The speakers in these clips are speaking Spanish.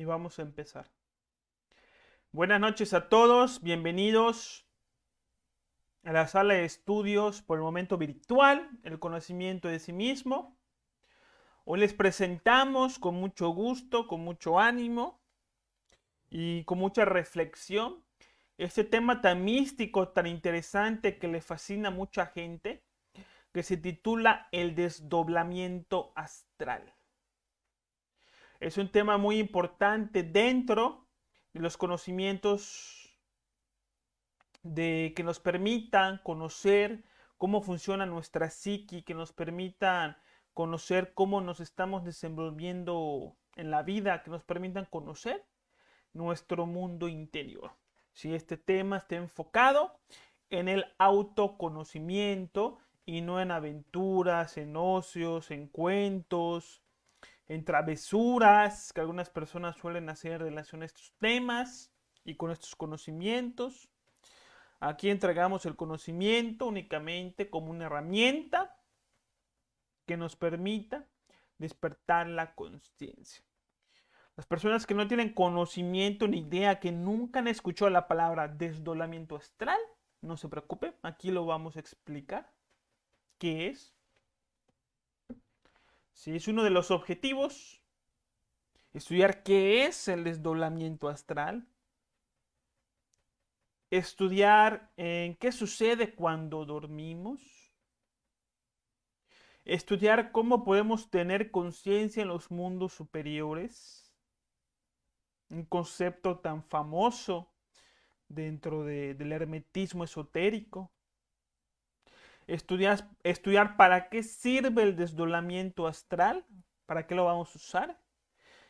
y vamos a empezar. Buenas noches a todos, bienvenidos a la sala de estudios por el momento virtual, el conocimiento de sí mismo. Hoy les presentamos con mucho gusto, con mucho ánimo y con mucha reflexión este tema tan místico, tan interesante que le fascina a mucha gente, que se titula el desdoblamiento astral. Es un tema muy importante dentro de los conocimientos que nos permitan conocer cómo funciona nuestra psique, que nos permitan conocer cómo nos estamos desenvolviendo en la vida, que nos permitan conocer nuestro mundo interior. Si este tema está enfocado en el autoconocimiento y no en aventuras, en ocios, en cuentos, en travesuras que algunas personas suelen hacer en relación a estos temas y con estos conocimientos. Aquí entregamos el conocimiento únicamente como una herramienta que nos permita despertar la conciencia. Las personas que no tienen conocimiento ni idea, que nunca han escuchado la palabra desdoblamiento astral, no se preocupen, aquí lo vamos a explicar. ¿Qué es? Si es uno de los objetivos, estudiar qué es el desdoblamiento astral, estudiar en qué sucede cuando dormimos, estudiar cómo podemos tener conciencia en los mundos superiores, un concepto tan famoso dentro del hermetismo esotérico, estudiar para qué sirve el desdoblamiento astral, para qué lo vamos a usar,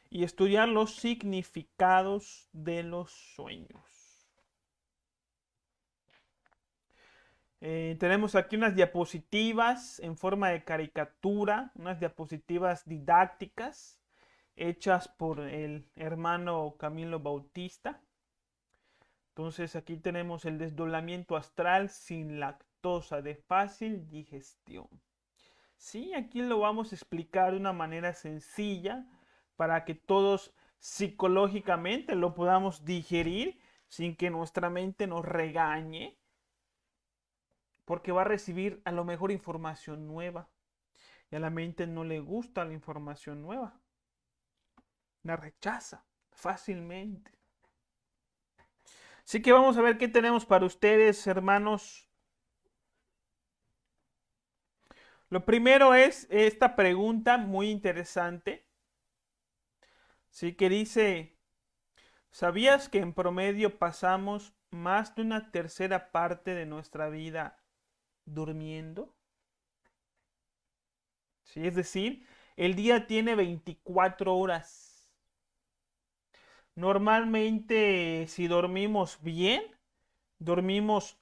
y estudiar los significados de los sueños. Tenemos aquí unas diapositivas en forma de caricatura, unas diapositivas didácticas hechas por el hermano Camilo Bautista. Entonces aquí tenemos el desdoblamiento astral sin lactosa de fácil digestión. Sí, aquí lo vamos a explicar de una manera sencilla para que todos psicológicamente lo podamos digerir sin que nuestra mente nos regañe, porque va a recibir a lo mejor información nueva y a la mente no le gusta la información nueva, la rechaza fácilmente. Así que vamos a ver qué tenemos para ustedes, hermanos. Lo primero es esta pregunta muy interesante. Sí, que dice, ¿sabías que en promedio pasamos más de una tercera parte de nuestra vida durmiendo? Sí, es decir, el día tiene 24 horas. Normalmente, si dormimos bien, dormimos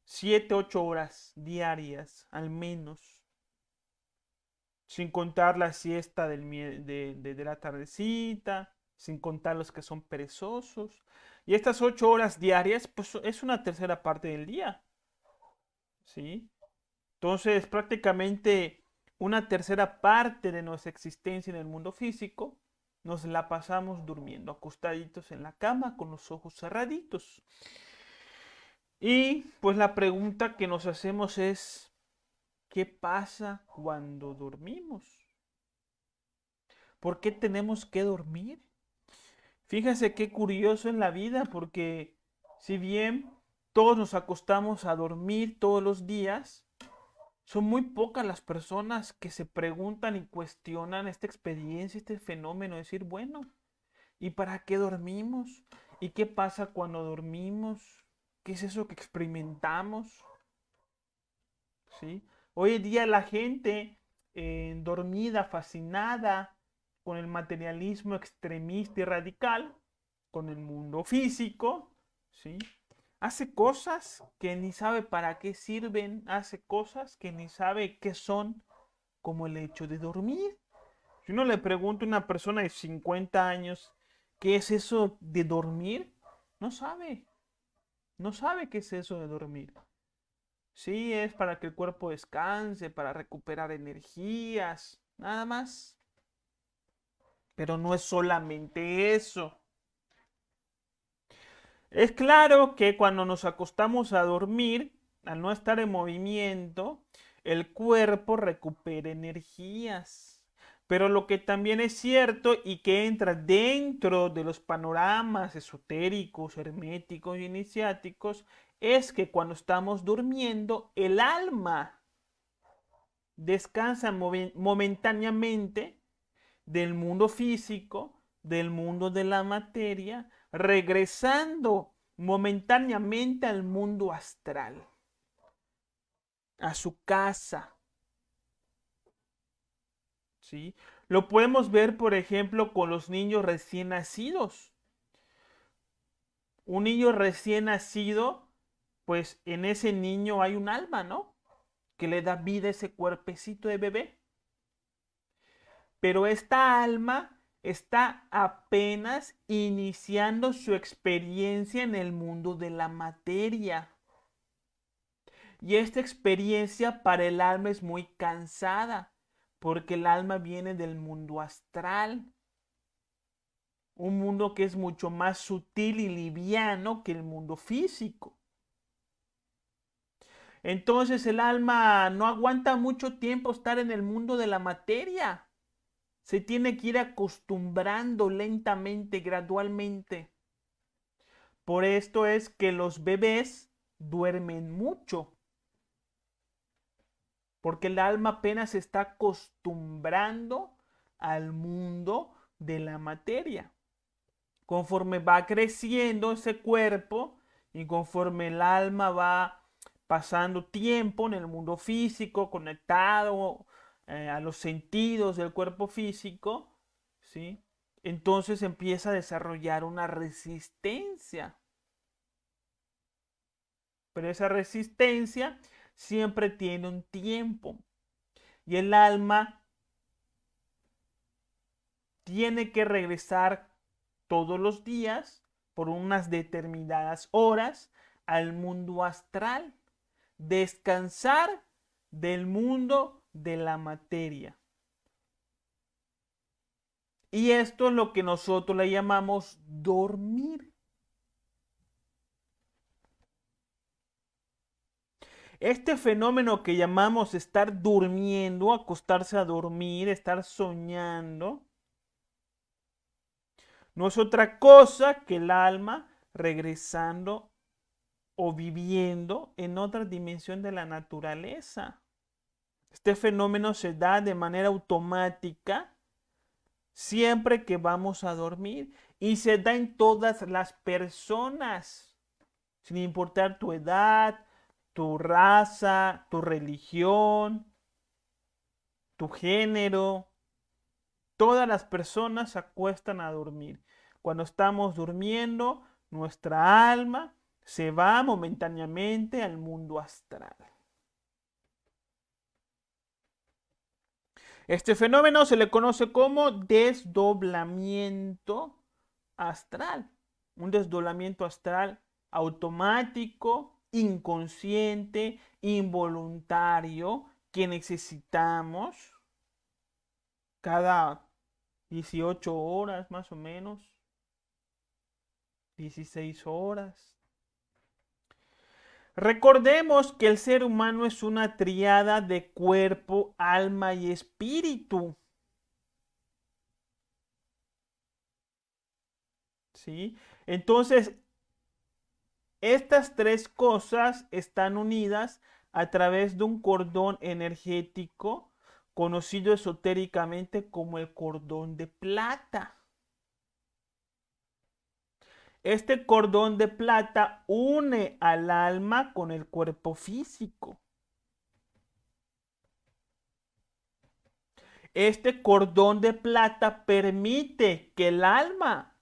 7, 8 horas diarias, al menos. Sin contar la siesta de la tardecita, sin contar los que son perezosos. Y estas 8 horas diarias, pues es una tercera parte del día, ¿sí? Entonces, prácticamente una tercera parte de nuestra existencia en el mundo físico nos la pasamos durmiendo, acostaditos en la cama con los ojos cerraditos. Y pues la pregunta que nos hacemos es, ¿qué pasa cuando dormimos? ¿Por qué tenemos que dormir? Fíjese qué curioso en la vida, porque si bien todos nos acostamos a dormir todos los días, son muy pocas las personas que se preguntan y cuestionan esta experiencia, este fenómeno, decir, bueno, ¿y para qué dormimos? ¿Y qué pasa cuando dormimos? ¿Qué es eso que experimentamos? ¿Sí? Hoy en día la gente dormida, fascinada con el materialismo extremista y radical, con el mundo físico, ¿sí? Hace cosas que ni sabe para qué sirven, hace cosas que ni sabe qué son, como el hecho de dormir. Si uno le pregunta a una persona de 50 años qué es eso de dormir, no sabe, no sabe qué es eso de dormir. Sí, es para que el cuerpo descanse, para recuperar energías, nada más. Pero no es solamente eso. Es claro que cuando nos acostamos a dormir, al no estar en movimiento, el cuerpo recupera energías. Pero lo que también es cierto y que entra dentro de los panoramas esotéricos, herméticos y iniciáticos es que cuando estamos durmiendo, el alma descansa momentáneamente del mundo físico, del mundo de la materia, regresando momentáneamente al mundo astral, a su casa. ¿Sí? Lo podemos ver, por ejemplo, con los niños recién nacidos. Un niño recién nacido, pues en ese niño hay un alma, ¿no? Que le da vida a ese cuerpecito de bebé. Pero esta alma está apenas iniciando su experiencia en el mundo de la materia. Y esta experiencia para el alma es muy cansada, porque el alma viene del mundo astral, un mundo que es mucho más sutil y liviano que el mundo físico. Entonces el alma no aguanta mucho tiempo estar en el mundo de la materia. Se tiene que ir acostumbrando lentamente, gradualmente. Por esto es que los bebés duermen mucho, porque el alma apenas se está acostumbrando al mundo de la materia. Conforme va creciendo ese cuerpo y conforme el alma va pasando tiempo en el mundo físico, conectado a los sentidos del cuerpo físico, ¿sí? Entonces empieza a desarrollar una resistencia. Pero esa resistencia siempre tiene un tiempo. Y el alma tiene que regresar todos los días por unas determinadas horas al mundo astral. Descansar del mundo de la materia. Y esto es lo que nosotros le llamamos dormir. Este fenómeno que llamamos estar durmiendo, acostarse a dormir, estar soñando, no es otra cosa que el alma regresando o viviendo en otra dimensión de la naturaleza. Este fenómeno se da de manera automática siempre que vamos a dormir y se da en todas las personas, sin importar tu edad, tu raza, tu religión, tu género. Todas las personas se acuestan a dormir. Cuando estamos durmiendo, nuestra alma se va momentáneamente al mundo astral. Este fenómeno se le conoce como desdoblamiento astral. Un desdoblamiento astral automático, inconsciente, involuntario, que necesitamos cada 18 horas más o menos, 16 horas. Recordemos que el ser humano es una triada de cuerpo, alma y espíritu. ¿Sí? Entonces, estas tres cosas están unidas a través de un cordón energético conocido esotéricamente como el cordón de plata. Este cordón de plata une al alma con el cuerpo físico. Este cordón de plata permite que el alma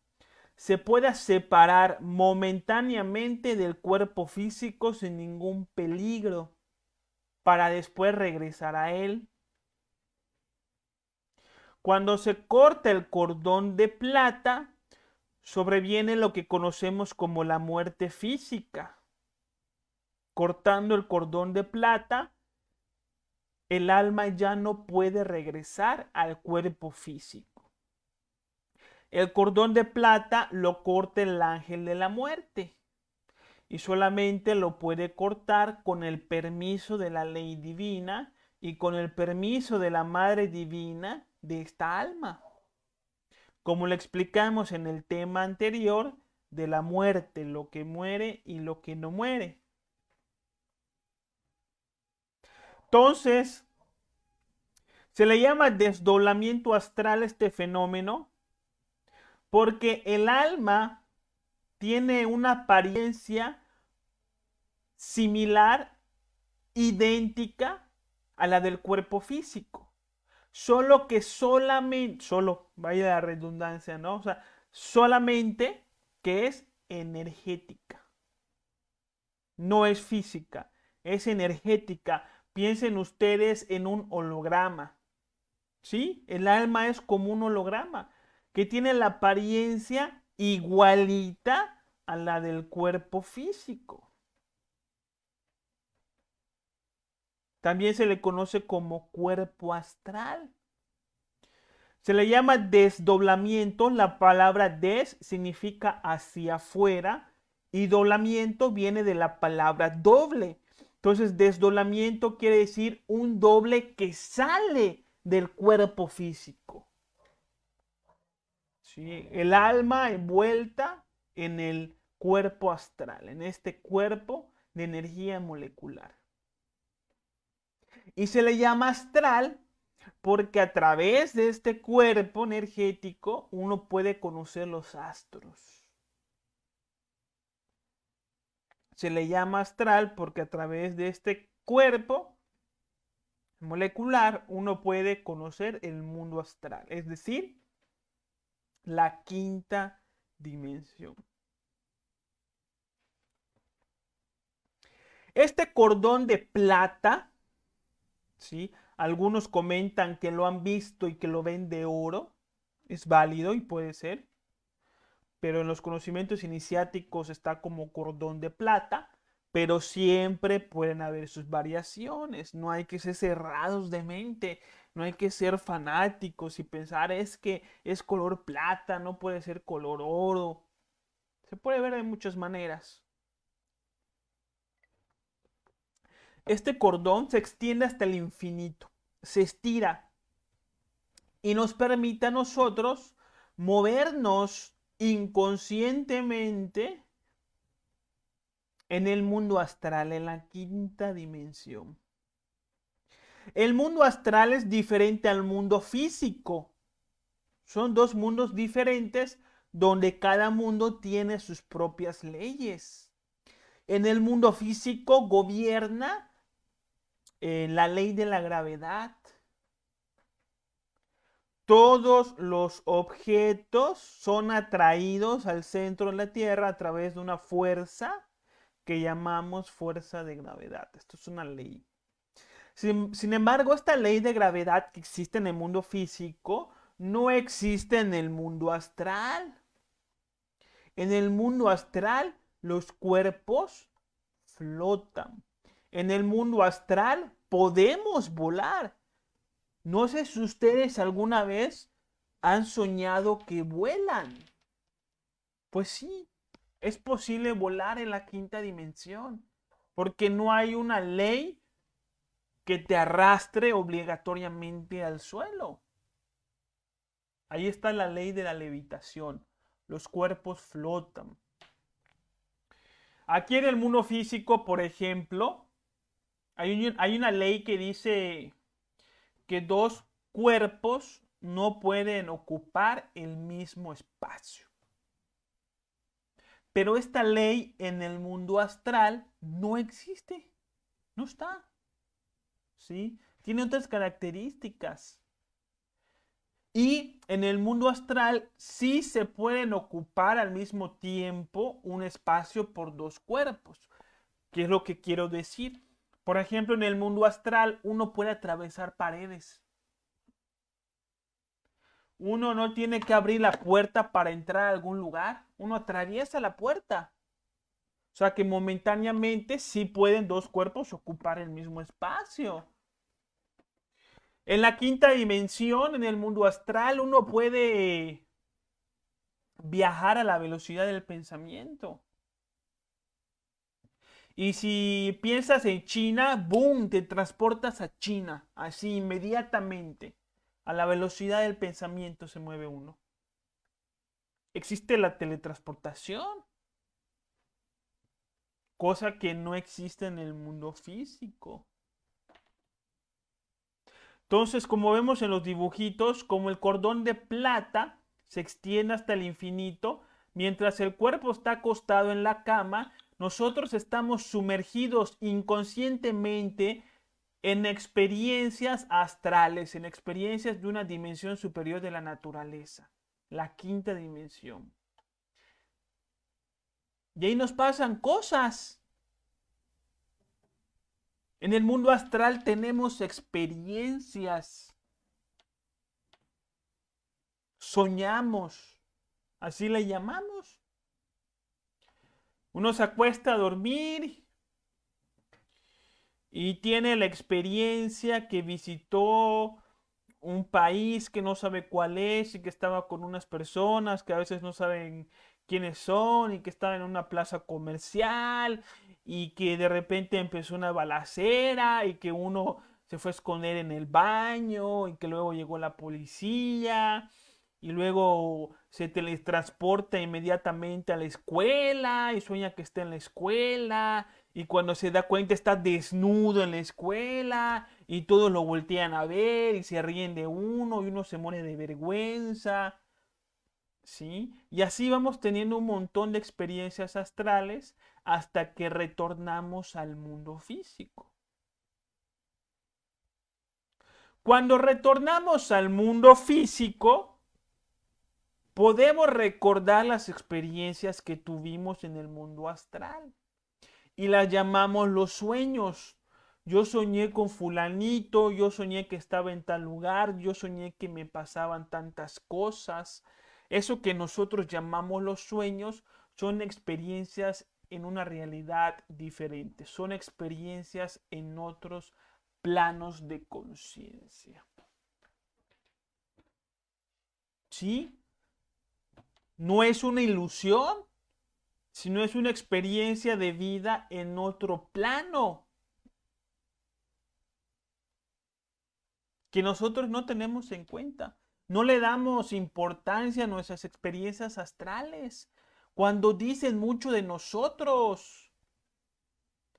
se pueda separar momentáneamente del cuerpo físico sin ningún peligro para después regresar a él. Cuando se corta el cordón de plata, sobreviene lo que conocemos como la muerte física. Cortando el cordón de plata, el alma ya no puede regresar al cuerpo físico. El cordón de plata lo corta el ángel de la muerte y solamente lo puede cortar con el permiso de la ley divina y con el permiso de la Madre Divina de esta alma. Como le explicamos en el tema anterior de la muerte, lo que muere y lo que no muere. Entonces, se le llama desdoblamiento astral este fenómeno porque el alma tiene una apariencia similar, idéntica a la del cuerpo físico. Solo que vaya la redundancia, ¿no? O sea, solamente que es energética. No es física, es energética. Piensen ustedes en un holograma. ¿Sí? El alma es como un holograma que tiene la apariencia igualita a la del cuerpo físico. También se le conoce como cuerpo astral. Se le llama desdoblamiento. La palabra des significa hacia afuera y doblamiento viene de la palabra doble. Entonces, desdoblamiento quiere decir un doble que sale del cuerpo físico. ¿Sí? El alma envuelta en el cuerpo astral, en este cuerpo de energía molecular. Y se le llama astral porque a través de este cuerpo energético uno puede conocer los astros. Se le llama astral porque a través de este cuerpo molecular uno puede conocer el mundo astral, es decir, la quinta dimensión. Este cordón de plata, ¿sí? Algunos comentan que lo han visto y que lo ven de oro. Es válido y puede ser. Pero en los conocimientos iniciáticos está como cordón de plata. Pero siempre pueden haber sus variaciones. No hay que ser cerrados de mente. No hay que ser fanáticos y pensar es que es color plata, no puede ser color oro. Se puede ver de muchas maneras. Este cordón se extiende hasta el infinito, se estira y nos permite a nosotros movernos inconscientemente en el mundo astral, en la quinta dimensión. El mundo astral es diferente al mundo físico. Son dos mundos diferentes donde cada mundo tiene sus propias leyes. En el mundo físico gobierna la ley de la gravedad. Todos los objetos son atraídos al centro de la Tierra a través de una fuerza que llamamos fuerza de gravedad. Esto es una ley. Sin embargo, esta ley de gravedad que existe en el mundo físico no existe en el mundo astral. En el mundo astral, los cuerpos flotan. En el mundo astral podemos volar. No sé si ustedes alguna vez han soñado que vuelan. Pues sí, es posible volar en la quinta dimensión, porque no hay una ley que te arrastre obligatoriamente al suelo. Ahí está la ley de la levitación. Los cuerpos flotan. Aquí en el mundo físico, por ejemplo, hay una ley que dice que dos cuerpos no pueden ocupar el mismo espacio. Pero esta ley en el mundo astral no existe. No está. ¿Sí? Tiene otras características. Y en el mundo astral sí se pueden ocupar al mismo tiempo un espacio por dos cuerpos. ¿Qué es lo que quiero decir? Por ejemplo, en el mundo astral uno puede atravesar paredes. Uno no tiene que abrir la puerta para entrar a algún lugar. Uno atraviesa la puerta. O sea que momentáneamente sí pueden dos cuerpos ocupar el mismo espacio. En la quinta dimensión, en el mundo astral, uno puede viajar a la velocidad del pensamiento. Y si piensas en China, ¡boom!, te transportas a China, así inmediatamente. A la velocidad del pensamiento se mueve uno. Existe la teletransportación, cosa que no existe en el mundo físico. Entonces, como vemos en los dibujitos, como el cordón de plata se extiende hasta el infinito, mientras el cuerpo está acostado en la cama, nosotros estamos sumergidos inconscientemente en experiencias astrales, en experiencias de una dimensión superior de la naturaleza, la quinta dimensión. Y ahí nos pasan cosas. En el mundo astral tenemos experiencias. Soñamos. Así le llamamos. Uno se acuesta a dormir y tiene la experiencia que visitó un país que no sabe cuál es y que estaba con unas personas que a veces no saben quiénes son y que estaba en una plaza comercial y que de repente empezó una balacera y que uno se fue a esconder en el baño y que luego llegó la policía y luego se teletransporta inmediatamente a la escuela y sueña que está en la escuela y cuando se da cuenta está desnudo en la escuela y todos lo voltean a ver y se ríen de uno y uno se muere de vergüenza, ¿sí? Y así vamos teniendo un montón de experiencias astrales hasta que retornamos al mundo físico. Cuando retornamos al mundo físico, podemos recordar las experiencias que tuvimos en el mundo astral y las llamamos los sueños. Yo soñé con fulanito, yo soñé que estaba en tal lugar, yo soñé que me pasaban tantas cosas. Eso que nosotros llamamos los sueños son experiencias en una realidad diferente, son experiencias en otros planos de conciencia. ¿Sí? No es una ilusión, sino es una experiencia de vida en otro plano que nosotros no tenemos en cuenta. No le damos importancia a nuestras experiencias astrales cuando dicen mucho de nosotros.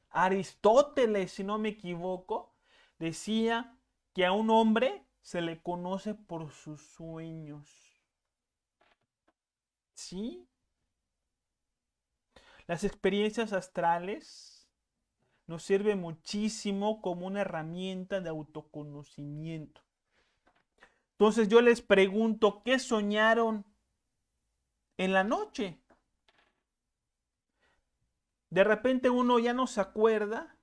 Aristóteles, si no me equivoco, decía que a un hombre se le conoce por sus sueños. ¿Sí? Las experiencias astrales nos sirven muchísimo como una herramienta de autoconocimiento. Entonces yo les pregunto, ¿qué soñaron en la noche? De repente uno ya no se acuerda.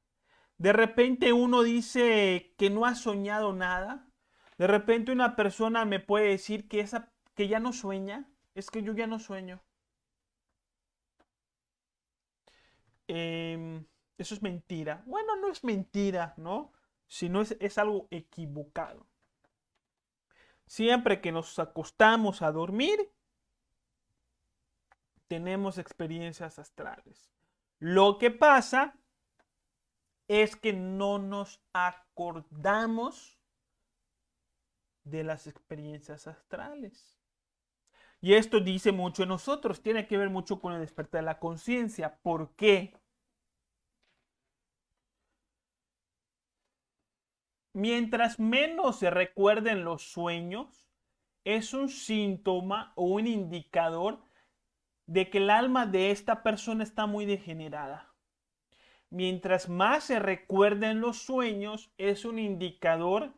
De repente uno dice que no ha soñado nada. De repente una persona me puede decir que ya no sueña. Es que yo ya no sueño. Eso es mentira. Bueno, no es mentira, ¿no? Sino es algo equivocado. Siempre que nos acostamos a dormir, tenemos experiencias astrales. Lo que pasa es que no nos acordamos de las experiencias astrales. Y esto dice mucho de nosotros, tiene que ver mucho con el despertar de la conciencia. ¿Por qué? Mientras menos se recuerden los sueños, es un síntoma o un indicador de que el alma de esta persona está muy degenerada. Mientras más se recuerden los sueños, es un indicador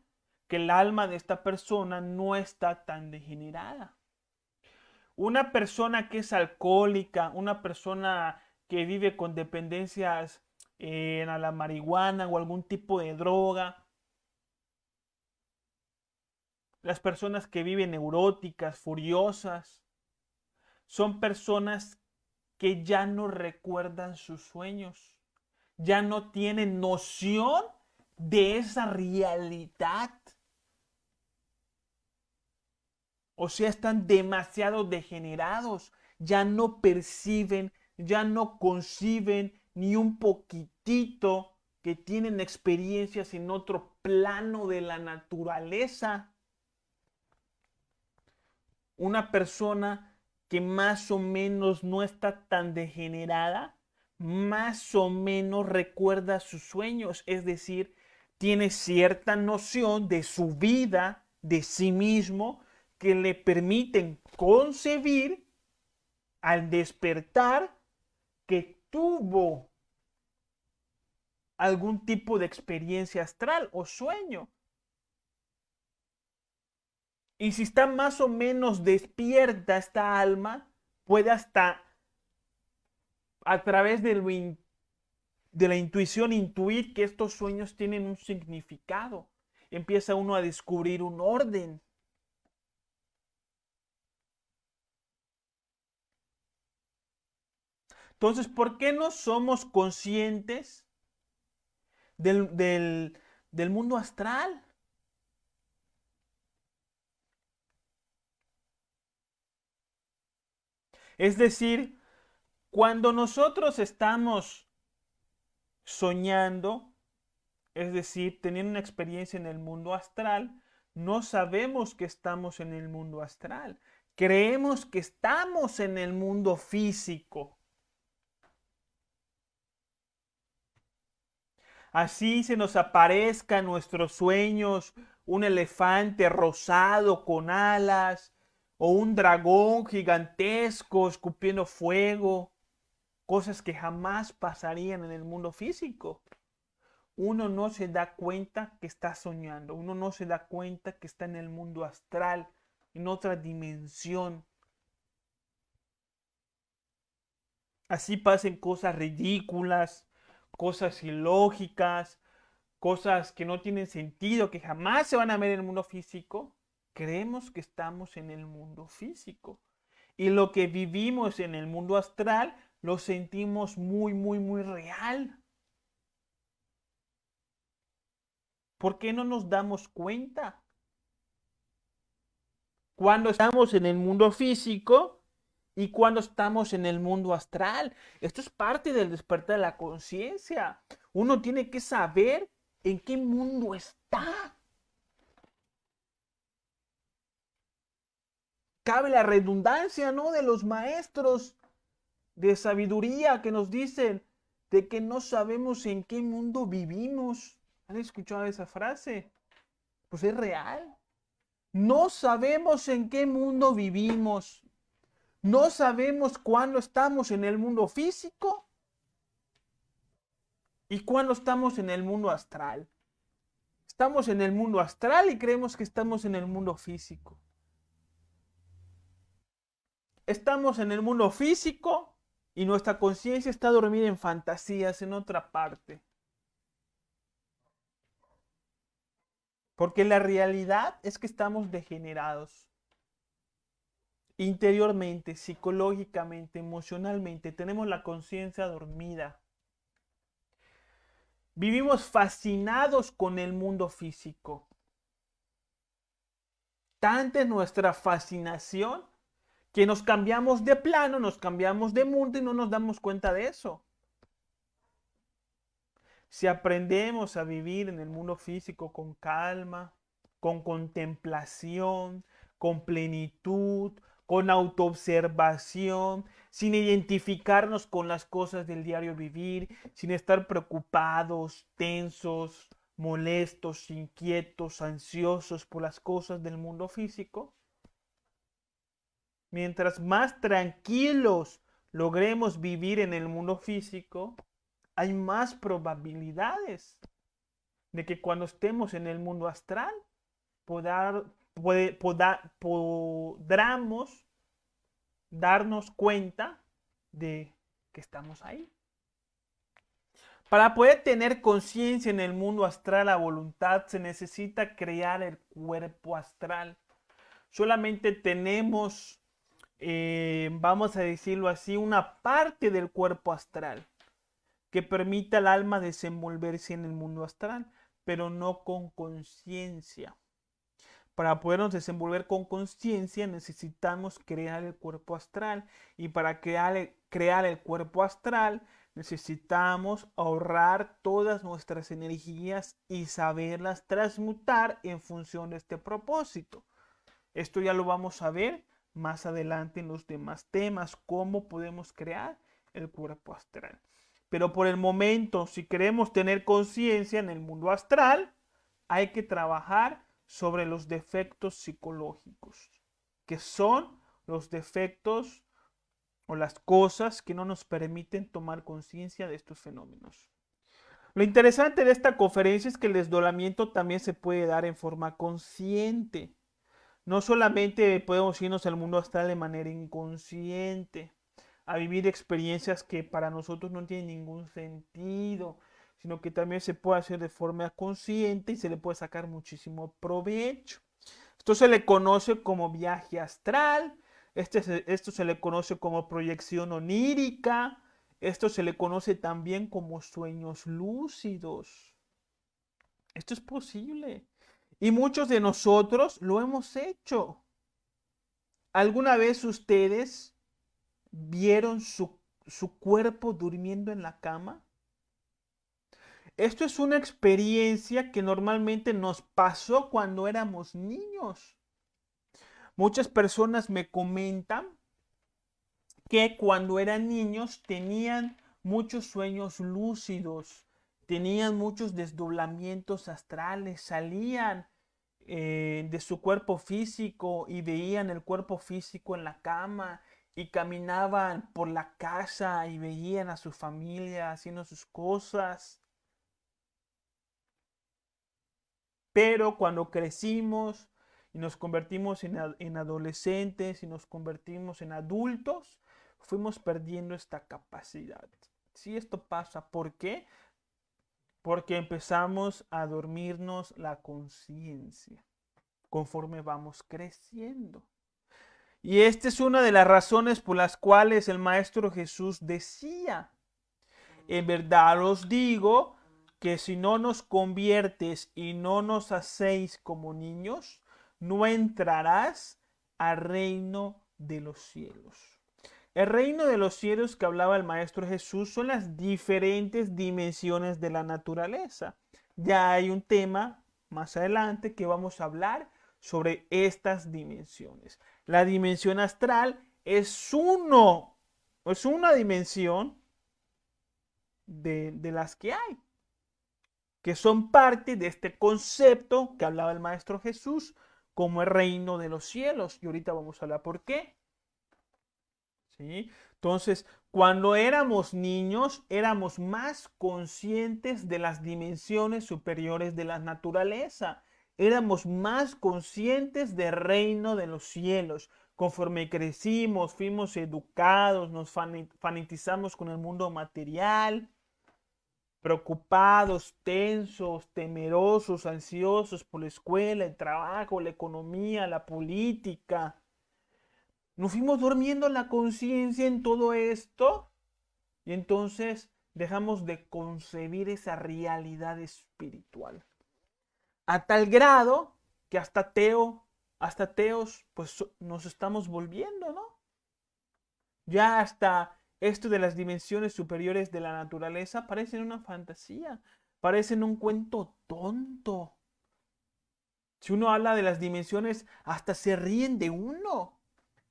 que el alma de esta persona no está tan degenerada. Una persona que es alcohólica, una persona que vive con dependencias a la marihuana o algún tipo de droga, las personas que viven neuróticas, furiosas, son personas que ya no recuerdan sus sueños, ya no tienen noción de esa realidad. O sea, están demasiado degenerados. Ya no perciben, ya no conciben ni un poquitito que tienen experiencias en otro plano de la naturaleza. Una persona que más o menos no está tan degenerada, más o menos recuerda sus sueños, es decir, tiene cierta noción de su vida, de sí mismo, que le permiten concebir al despertar que tuvo algún tipo de experiencia astral o sueño. Y si está más o menos despierta esta alma, puede hasta a través de la intuición intuir que estos sueños tienen un significado. Empieza uno a descubrir un orden. Entonces, ¿por qué no somos conscientes del mundo astral? Es decir, cuando nosotros estamos soñando, es decir, teniendo una experiencia en el mundo astral, no sabemos que estamos en el mundo astral. Creemos que estamos en el mundo físico. Así se nos aparezca en nuestros sueños un elefante rosado con alas o un dragón gigantesco escupiendo fuego, cosas que jamás pasarían en el mundo físico. Uno no se da cuenta que está soñando, uno no se da cuenta que está en el mundo astral, en otra dimensión. Así pasen cosas ridículas, cosas ilógicas, cosas que no tienen sentido, que jamás se van a ver en el mundo físico. Creemos que estamos en el mundo físico. Y lo que vivimos en el mundo astral lo sentimos muy, muy, muy real. ¿Por qué no nos damos cuenta? Cuando estamos en el mundo físico y cuando estamos en el mundo astral. Esto es parte del despertar de la conciencia. Uno tiene que saber en qué mundo está. Cabe la redundancia, ¿no? De los maestros de sabiduría que nos dicen de que no sabemos en qué mundo vivimos. ¿Han escuchado esa frase? Pues es real. No sabemos en qué mundo vivimos. No sabemos cuándo estamos en el mundo físico y cuándo estamos en el mundo astral. Estamos en el mundo astral y creemos que estamos en el mundo físico. Estamos en el mundo físico y nuestra conciencia está dormida en fantasías en otra parte. Porque la realidad es que estamos degenerados. Interiormente, psicológicamente, emocionalmente, tenemos la conciencia dormida. Vivimos fascinados con el mundo físico. Tanta es nuestra fascinación que nos cambiamos de plano, nos cambiamos de mundo y no nos damos cuenta de eso. Si aprendemos a vivir en el mundo físico con calma, con contemplación, con plenitud, con autoobservación, sin identificarnos con las cosas del diario vivir, sin estar preocupados, tensos, molestos, inquietos, ansiosos por las cosas del mundo físico, mientras más tranquilos logremos vivir en el mundo físico, hay más probabilidades de que cuando estemos en el mundo astral podamos darnos cuenta de que estamos ahí. Para poder tener conciencia en el mundo astral a voluntad se necesita crear el cuerpo astral. Solamente tenemos, vamos a decirlo así, una parte del cuerpo astral que permita al alma desenvolverse en el mundo astral, pero no con conciencia. Para podernos desenvolver con conciencia necesitamos crear el cuerpo astral. Y para crear el cuerpo astral necesitamos ahorrar todas nuestras energías y saberlas transmutar en función de este propósito. Esto ya lo vamos a ver más adelante en los demás temas, cómo podemos crear el cuerpo astral. Pero por el momento, si queremos tener conciencia en el mundo astral, hay que trabajar sobre los defectos psicológicos, que son los defectos o las cosas que no nos permiten tomar conciencia de estos fenómenos. Lo interesante de esta conferencia es que el desdoblamiento también se puede dar en forma consciente. No solamente podemos irnos al mundo astral de manera inconsciente, a vivir experiencias que para nosotros no tienen ningún sentido, sino que también se puede hacer de forma consciente y se le puede sacar muchísimo provecho. Esto se le conoce como viaje astral, esto se le conoce como proyección onírica, esto se le conoce también como sueños lúcidos. Esto es posible. Y muchos de nosotros lo hemos hecho. ¿Alguna vez ustedes vieron su cuerpo durmiendo en la cama? Esto es una experiencia que normalmente nos pasó cuando éramos niños. Muchas personas me comentan que cuando eran niños tenían muchos sueños lúcidos, tenían muchos desdoblamientos astrales, salían de su cuerpo físico y veían el cuerpo físico en la cama y caminaban por la casa y veían a su familia haciendo sus cosas. Pero cuando crecimos y nos convertimos en adolescentes y nos convertimos en adultos, fuimos perdiendo esta capacidad. Si esto pasa, ¿por qué? Porque empezamos a dormirnos la conciencia conforme vamos creciendo. Y esta es una de las razones por las cuales el Maestro Jesús decía, en verdad os digo que si no nos conviertes y no nos hacéis como niños, no entrarás al reino de los cielos. El reino de los cielos que hablaba el Maestro Jesús son las diferentes dimensiones de la naturaleza. Ya hay un tema más adelante que vamos a hablar sobre estas dimensiones. La dimensión astral es una dimensión de las que hay, que son parte de este concepto que hablaba el Maestro Jesús como el reino de los cielos. Y ahorita vamos a hablar por qué. ¿Sí? Entonces, cuando éramos niños, éramos más conscientes de las dimensiones superiores de la naturaleza. Éramos más conscientes del reino de los cielos. Conforme crecimos, fuimos educados, nos fanatizamos con el mundo material, preocupados, tensos, temerosos, ansiosos por la escuela, el trabajo, la economía, la política. Nos fuimos durmiendo la conciencia en todo esto y entonces dejamos de concebir esa realidad espiritual. A tal grado que hasta ateos, pues nos estamos volviendo, ¿no? Ya hasta esto de las dimensiones superiores de la naturaleza parecen una fantasía, parecen un cuento tonto. Si uno habla de las dimensiones, hasta se ríen de uno.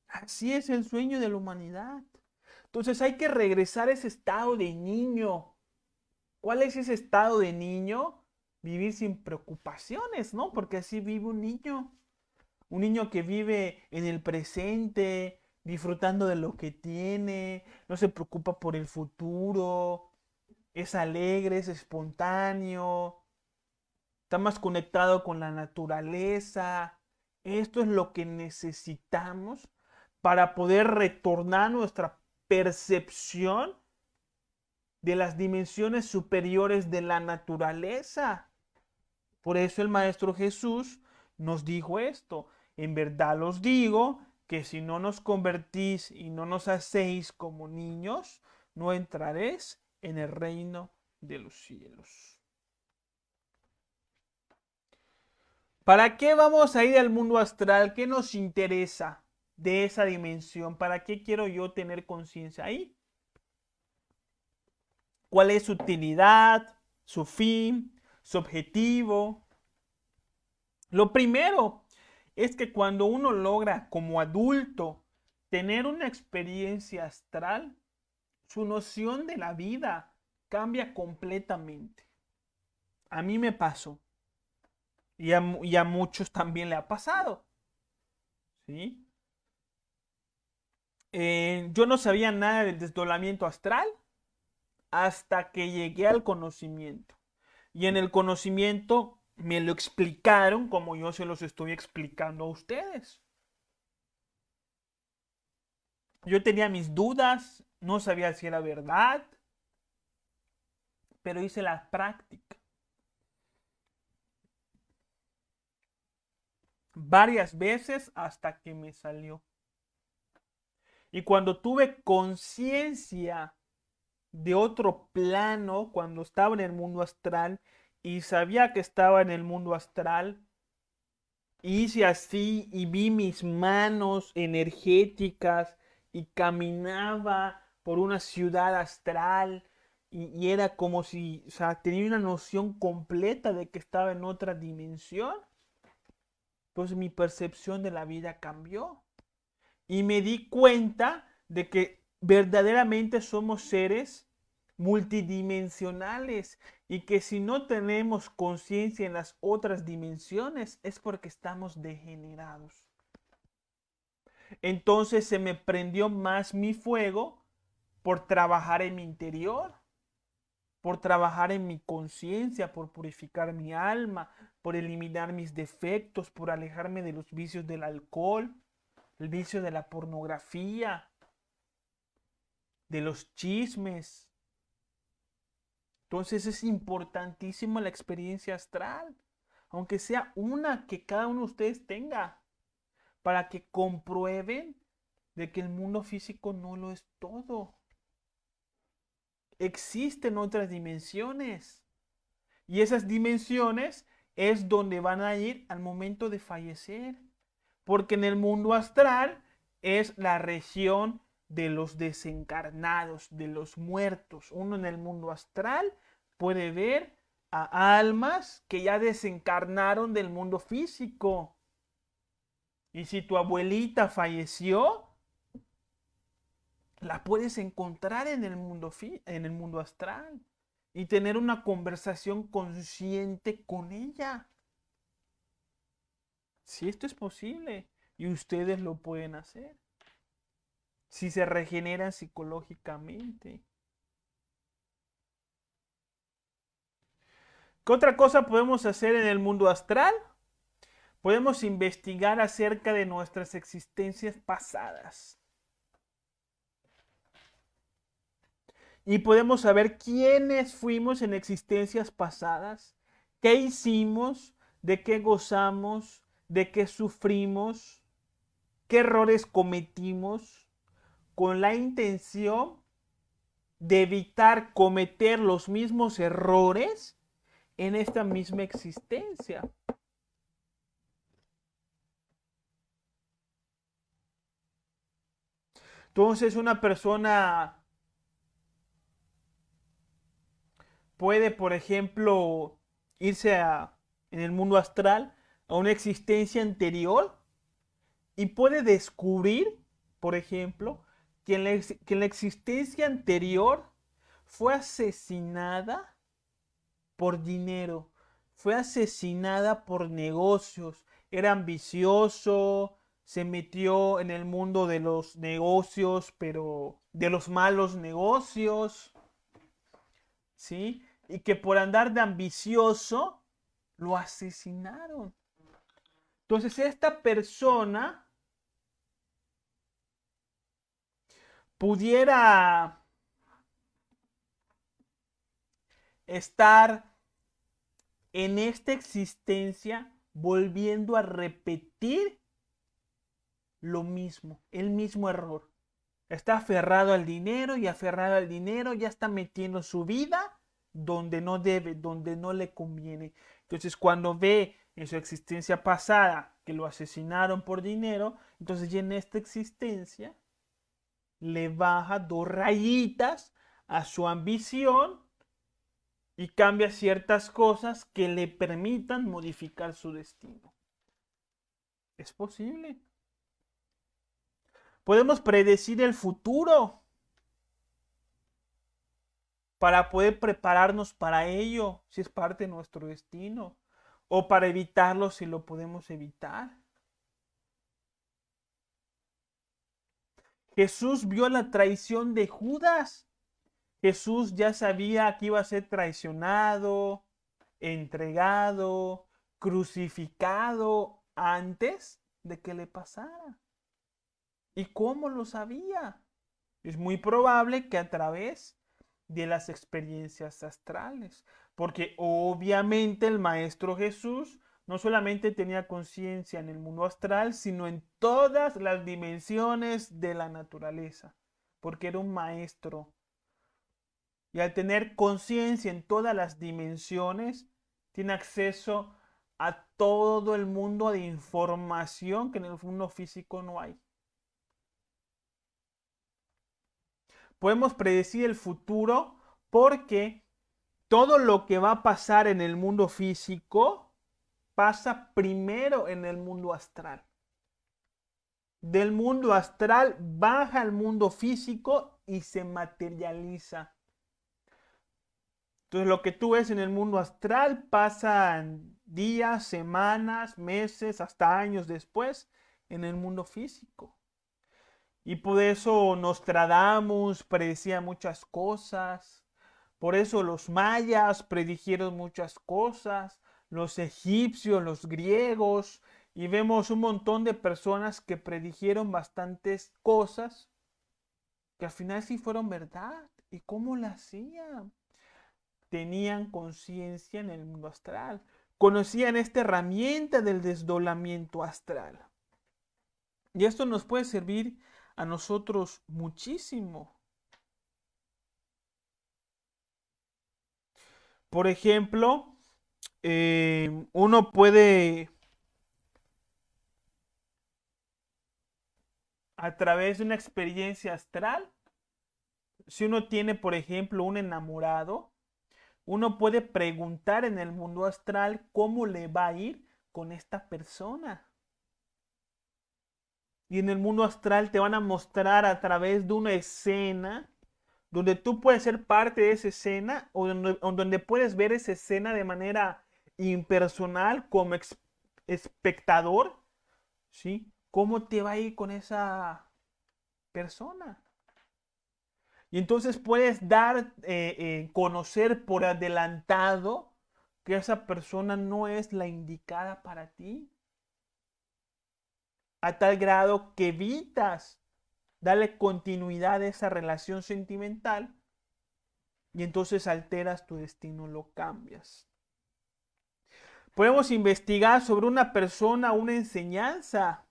Así es el sueño de la humanidad. Entonces hay que regresar a ese estado de niño. ¿Cuál es ese estado de niño? Vivir sin preocupaciones, ¿no? Porque así vive un niño. Un niño que vive en el presente, disfrutando de lo que tiene, no se preocupa por el futuro, es alegre, es espontáneo, está más conectado con la naturaleza. Esto es lo que necesitamos para poder retornar nuestra percepción de las dimensiones superiores de la naturaleza. Por eso el Maestro Jesús nos dijo esto. En verdad os digo que si no nos convertís y no nos hacéis como niños, no entraréis en el reino de los cielos. ¿Para qué vamos a ir al mundo astral? ¿Qué nos interesa de esa dimensión? ¿Para qué quiero yo tener conciencia ahí? ¿Cuál es su utilidad, su fin, su objetivo? Lo primero es que cuando uno logra como adulto tener una experiencia astral, su noción de la vida cambia completamente. A mí me pasó y a muchos también le ha pasado. ¿Sí? Yo no sabía nada del desdoblamiento astral hasta que llegué al conocimiento. Y en el conocimiento me lo explicaron como yo se los estoy explicando a ustedes. Yo tenía mis dudas, no sabía si era verdad, pero hice la práctica varias veces hasta que me salió. Y cuando tuve conciencia de otro plano, cuando estaba en el mundo astral y sabía que estaba en el mundo astral, hice así y vi mis manos energéticas y caminaba por una ciudad astral y era como si, o sea, tenía una noción completa de que estaba en otra dimensión. Entonces mi percepción de la vida cambió y me di cuenta de que verdaderamente somos seres multidimensionales y que si no tenemos conciencia en las otras dimensiones es porque estamos degenerados. Entonces se me prendió más mi fuego por trabajar en mi interior, por trabajar en mi conciencia, por purificar mi alma, por eliminar mis defectos, por alejarme de los vicios del alcohol, el vicio de la pornografía, de los chismes. Entonces es importantísima la experiencia astral, aunque sea una que cada uno de ustedes tenga, para que comprueben de que el mundo físico no lo es todo. Existen otras dimensiones y esas dimensiones es donde van a ir al momento de fallecer, porque en el mundo astral es la región de los desencarnados, de los muertos. Uno en el mundo astral puede ver a almas que ya desencarnaron del mundo físico. Y si tu abuelita falleció, la puedes encontrar en el mundo astral y tener una conversación consciente con ella. Si esto es posible y ustedes lo pueden hacer. Si se regeneran psicológicamente. ¿Qué otra cosa podemos hacer en el mundo astral? Podemos investigar acerca de nuestras existencias pasadas. Y podemos saber quiénes fuimos en existencias pasadas, qué hicimos, de qué gozamos, de qué sufrimos, qué errores cometimos, con la intención de evitar cometer los mismos errores en esta misma existencia. Entonces una persona puede, por ejemplo, irse en el mundo astral a una existencia anterior y puede descubrir, por ejemplo, que en la existencia anterior fue asesinada por dinero, fue asesinada por negocios, era ambicioso, se metió en el mundo de los negocios, pero de los malos negocios, ¿sí? Y que por andar de ambicioso lo asesinaron. Entonces esta persona pudiera estar en esta existencia volviendo a repetir lo mismo, el mismo error. Está aferrado al dinero y aferrado al dinero ya está metiendo su vida donde no debe, donde no le conviene. Entonces cuando ve en su existencia pasada que lo asesinaron por dinero, entonces ya en esta existencia le baja 2 rayitas a su ambición y cambia ciertas cosas que le permitan modificar su destino. Es posible. Podemos predecir el futuro para poder prepararnos para ello, si es parte de nuestro destino, o para evitarlo si lo podemos evitar. Jesús vio la traición de Judas. Jesús ya sabía que iba a ser traicionado, entregado, crucificado antes de que le pasara. ¿Y cómo lo sabía? Es muy probable que a través de las experiencias astrales, porque obviamente el Maestro Jesús no solamente tenía conciencia en el mundo astral, sino en todas las dimensiones de la naturaleza, porque era un maestro. Y al tener conciencia en todas las dimensiones, tiene acceso a todo el mundo de información que en el mundo físico no hay. Podemos predecir el futuro porque todo lo que va a pasar en el mundo físico pasa primero en el mundo astral. Del mundo astral baja al mundo físico y se materializa. Entonces lo que tú ves en el mundo astral pasa días, semanas, meses, hasta años después en el mundo físico. Y por eso Nostradamus predecía muchas cosas. Por eso los mayas predijeron muchas cosas. Los egipcios, los griegos. Y vemos un montón de personas que predijeron bastantes cosas que al final sí fueron verdad. ¿Y cómo lo hacían? Tenían conciencia en el mundo astral. Conocían esta herramienta del desdoblamiento astral. Y esto nos puede servir a nosotros muchísimo. Por ejemplo, uno puede, a través de una experiencia astral, si uno tiene, por ejemplo, un enamorado, uno puede preguntar en el mundo astral cómo le va a ir con esta persona. Y en el mundo astral te van a mostrar a través de una escena donde tú puedes ser parte de esa escena o donde puedes ver esa escena de manera impersonal como espectador, ¿sí? ¿Cómo te va a ir con esa persona? Y entonces puedes dar, conocer por adelantado que esa persona no es la indicada para ti, a tal grado que evitas darle continuidad a esa relación sentimental y entonces alteras tu destino, lo cambias. Podemos investigar sobre una persona una enseñanza,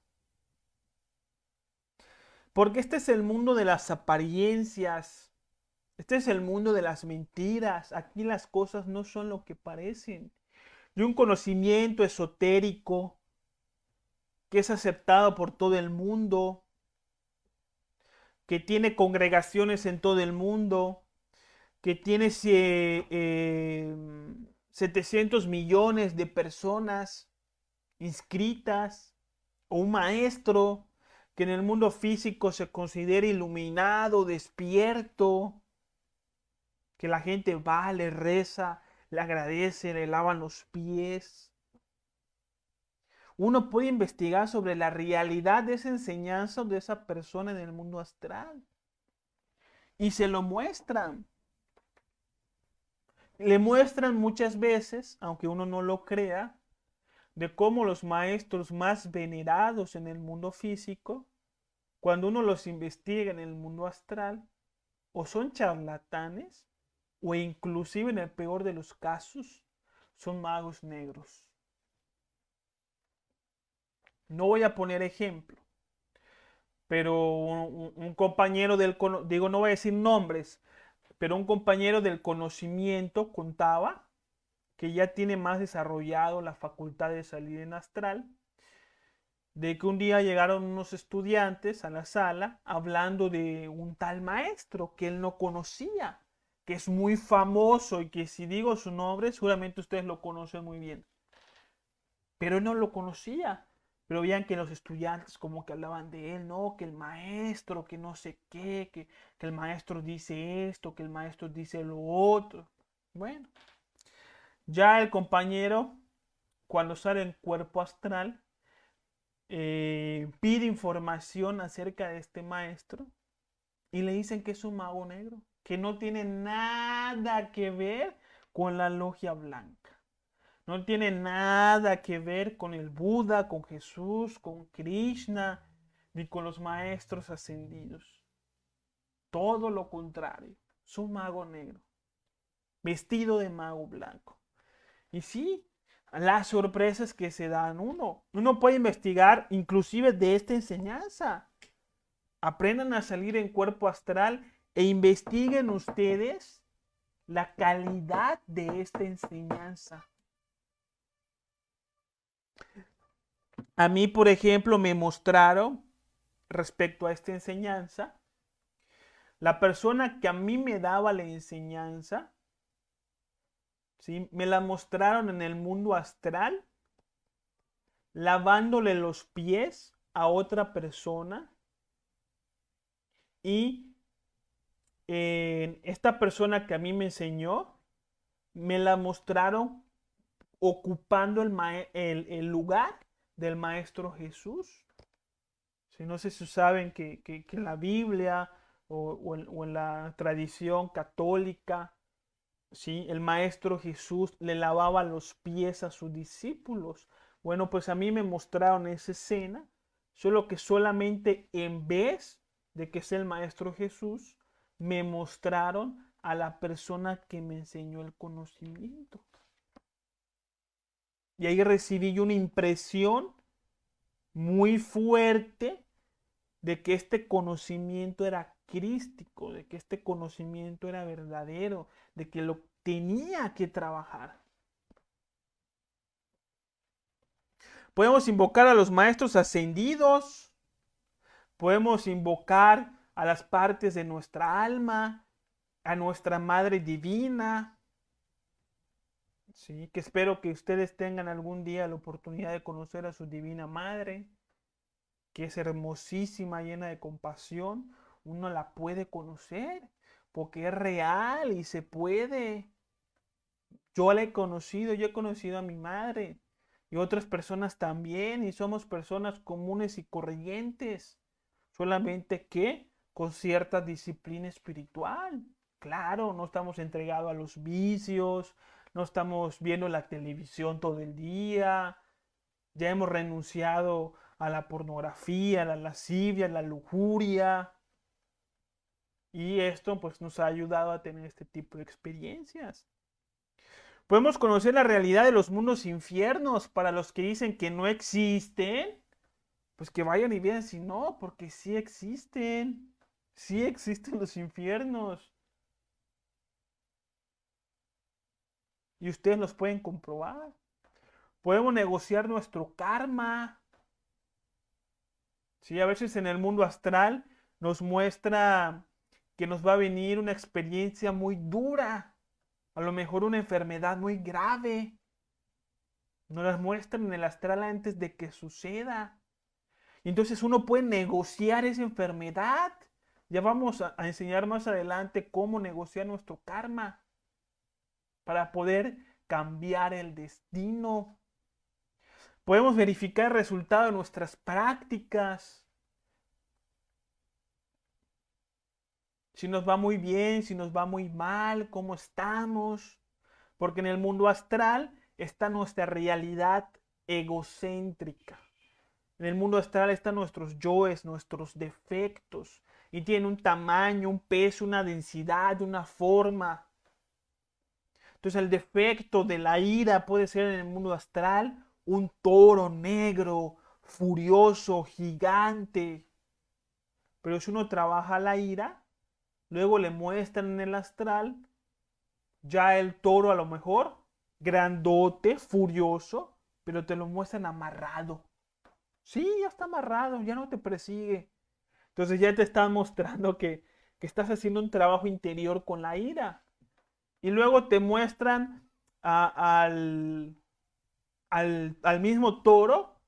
porque este es el mundo de las apariencias, este es el mundo de las mentiras. Aquí las cosas no son lo que parecen. Y un conocimiento esotérico que es aceptado por todo el mundo, que tiene congregaciones en todo el mundo, que tiene 700 millones de personas inscritas, o un maestro que en el mundo físico se considera iluminado, despierto, que la gente va, le reza, le agradece, le lavan los pies. Uno puede investigar sobre la realidad de esa enseñanza o de esa persona en el mundo astral. Y se lo muestran. Le muestran muchas veces, aunque uno no lo crea, de cómo los maestros más venerados en el mundo físico, cuando uno los investiga en el mundo astral, o son charlatanes, o inclusive en el peor de los casos, son magos negros. No voy a poner ejemplo, pero un compañero digo, no voy a decir nombres, pero un compañero del conocimiento contaba que ya tiene más desarrollado la facultad de salir en astral, de que un día llegaron unos estudiantes a la sala hablando de un tal maestro que él no conocía, que es muy famoso y que si digo su nombre seguramente ustedes lo conocen muy bien. Pero él no lo conocía. Pero veían que los estudiantes como que hablaban de él, no, que el maestro, que no sé qué, que el maestro dice esto, que el maestro dice lo otro. Bueno, ya el compañero, cuando sale en cuerpo astral, pide información acerca de este maestro y le dicen que es un mago negro, que no tiene nada que ver con la logia blanca. No tiene nada que ver con el Buda, con Jesús, con Krishna, ni con los maestros ascendidos. Todo lo contrario. Es un mago negro, vestido de mago blanco. Y sí, las sorpresas que se dan uno puede investigar inclusive de esta enseñanza. Aprendan a salir en cuerpo astral e investiguen ustedes la calidad de esta enseñanza. A mí, por ejemplo, me mostraron respecto a esta enseñanza, la persona que a mí me daba la enseñanza, ¿sí? Me la mostraron en el mundo astral, lavándole los pies a otra persona y esta persona que a mí me enseñó, me la mostraron ocupando el lugar del Maestro Jesús. ¿Sí? No sé si saben que en la Biblia o en la tradición católica, ¿sí? El Maestro Jesús le lavaba los pies a sus discípulos. Bueno, pues a mí me mostraron esa escena, solo que solamente en vez de que sea el Maestro Jesús, me mostraron a la persona que me enseñó el conocimiento. Y ahí recibí yo una impresión muy fuerte de que este conocimiento era crístico, de que este conocimiento era verdadero, de que lo tenía que trabajar. Podemos invocar a los maestros ascendidos, podemos invocar a las partes de nuestra alma, a nuestra Madre Divina, ¿sí? Que espero que ustedes tengan algún día la oportunidad de conocer a su Divina Madre, que es hermosísima, llena de compasión. Uno la puede conocer porque es real y se puede. Yo la he conocido, yo he conocido a mi madre y otras personas también, y somos personas comunes y corrientes, solamente que con cierta disciplina espiritual. Claro, no estamos entregados a los vicios, no estamos viendo la televisión todo el día, ya hemos renunciado a la pornografía, a la lascivia, a la lujuria, y esto pues nos ha ayudado a tener este tipo de experiencias. Podemos conocer la realidad de los mundos infiernos para los que dicen que no existen, pues que vayan y vean si no, porque sí existen los infiernos y ustedes los pueden comprobar. Podemos negociar nuestro karma. Sí, a veces en el mundo astral nos muestra que nos va a venir una experiencia muy dura, a lo mejor una enfermedad muy grave. Nos las muestran en el astral antes de que suceda. Y entonces uno puede negociar esa enfermedad. Ya vamos a enseñar más adelante cómo negociar nuestro karma para poder cambiar el destino. Podemos verificar el resultado de nuestras prácticas. Si nos va muy bien, si nos va muy mal, cómo estamos. Porque en el mundo astral está nuestra realidad egocéntrica. En el mundo astral están nuestros yoes, nuestros defectos. Y tienen un tamaño, un peso, una densidad, una forma. Entonces el defecto de la ira puede ser en el mundo astral un toro negro, furioso, gigante. Pero si uno trabaja la ira, luego le muestran en el astral ya el toro a lo mejor grandote, furioso, pero te lo muestran amarrado. Sí, ya está amarrado, ya no te persigue. Entonces ya te están mostrando que estás haciendo un trabajo interior con la ira. Y luego te muestran al mismo toro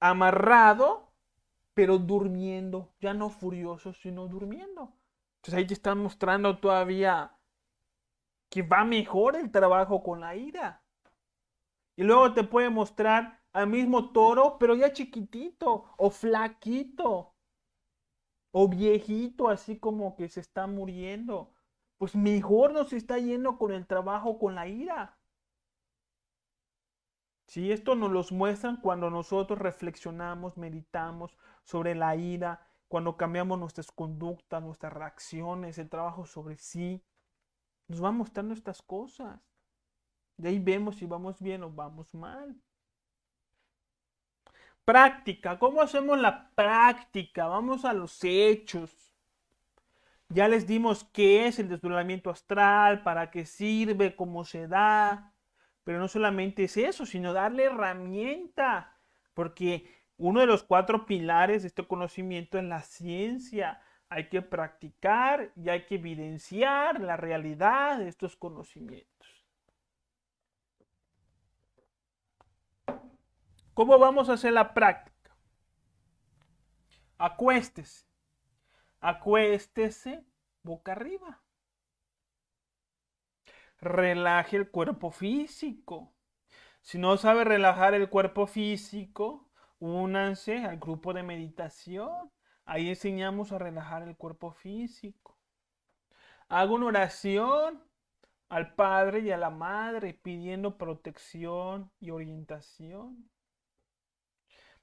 amarrado, pero durmiendo. Ya no furioso, sino durmiendo. Entonces ahí te están mostrando todavía que va mejor el trabajo con la ira. Y luego te puede mostrar al mismo toro, pero ya chiquitito o flaquito o viejito, así como que se está muriendo. Pues mejor nos está yendo con el trabajo con la ira. Si esto nos los muestran cuando nosotros reflexionamos, meditamos sobre la ira, cuando cambiamos nuestras conductas, nuestras reacciones, el trabajo sobre sí, nos va mostrando estas cosas. De ahí vemos si vamos bien o vamos mal. Práctica, ¿cómo hacemos la práctica? Vamos a los hechos. Ya les dimos qué es el desdoblamiento astral, para qué sirve, cómo se da. Pero no solamente es eso, sino darle herramienta. Porque uno de los 4 pilares de este conocimiento es la ciencia. Hay que practicar y hay que evidenciar la realidad de estos conocimientos. ¿Cómo vamos a hacer la práctica? Acuéstese. Acuéstese boca arriba. Relaje el cuerpo físico. Si no sabe relajar el cuerpo físico, únanse al grupo de meditación. Ahí enseñamos a relajar el cuerpo físico. Haga una oración al Padre y a la Madre pidiendo protección y orientación.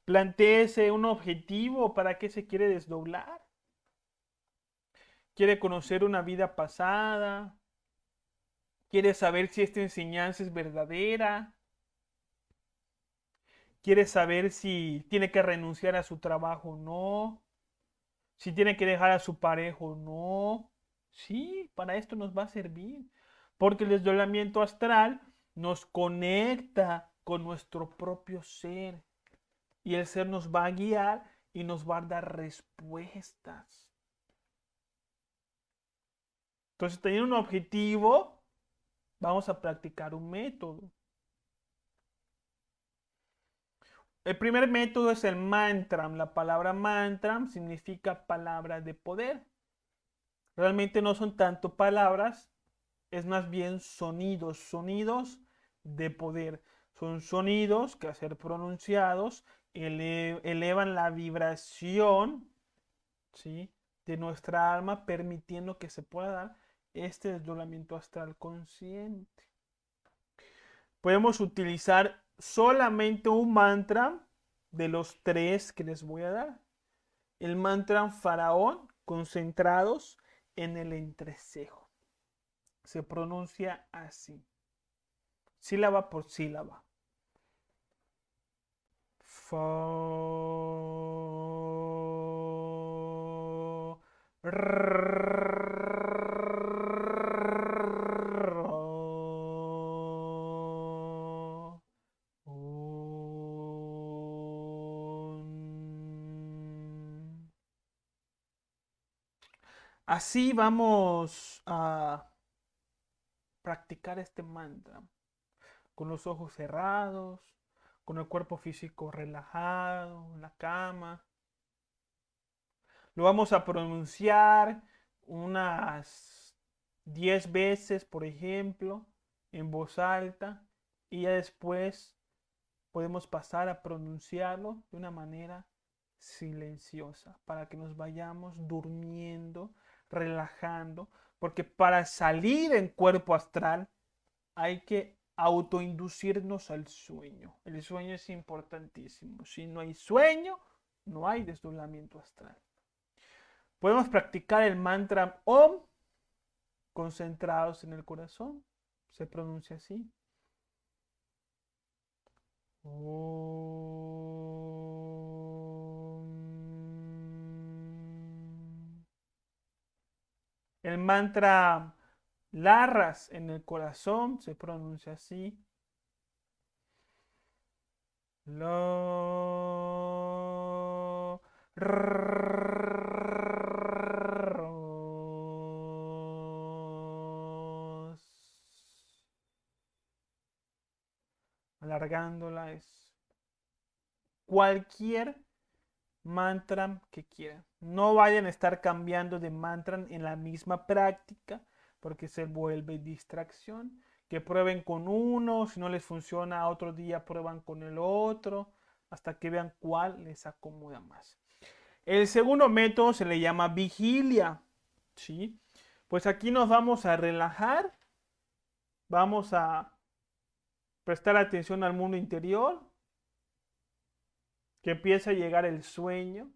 Plantéese un objetivo para qué se quiere desdoblar. Quiere conocer una vida pasada. Quiere saber si esta enseñanza es verdadera. Quiere saber si tiene que renunciar a su trabajo o no. Si tiene que dejar a su pareja o no. Sí, para esto nos va a servir. Porque el desdoblamiento astral nos conecta con nuestro propio ser. Y el ser nos va a guiar y nos va a dar respuestas. Entonces, teniendo un objetivo, vamos a practicar un método. El primer método es el mantram. La palabra mantram significa palabra de poder. Realmente no son tanto palabras, es más bien sonidos, sonidos de poder. Son sonidos que al ser pronunciados elevan la vibración, ¿sí?, de nuestra alma, permitiendo que se pueda dar este desdoblamiento astral consciente. Podemos utilizar solamente un mantra de los 3 que les voy a dar. El mantra faraón, concentrados en el entrecejo. Se pronuncia así, sílaba por sílaba. Fa, así vamos a practicar este mantra con los ojos cerrados, con el cuerpo físico relajado, en la cama. Lo vamos a pronunciar unas 10 veces, por ejemplo, en voz alta, y ya después podemos pasar a pronunciarlo de una manera silenciosa para que nos vayamos durmiendo, relajando, porque para salir en cuerpo astral hay que autoinducirnos al sueño. El sueño es importantísimo. Si no hay sueño, no hay desdoblamiento astral. Podemos practicar el mantra Om concentrados en el corazón. Se pronuncia así. Om. El mantra Larras en el corazón se pronuncia así. Lo... Alargándola es cualquier mantra que quieran. No vayan a estar cambiando de mantra en la misma práctica porque se vuelve distracción. Que prueben con uno, si no les funciona, otro día prueban con el otro, hasta que vean cuál les acomoda más. El segundo método se le llama vigilia, ¿sí? Pues aquí nos vamos a relajar, vamos a prestar atención al mundo interior, que empieza a llegar el sueño,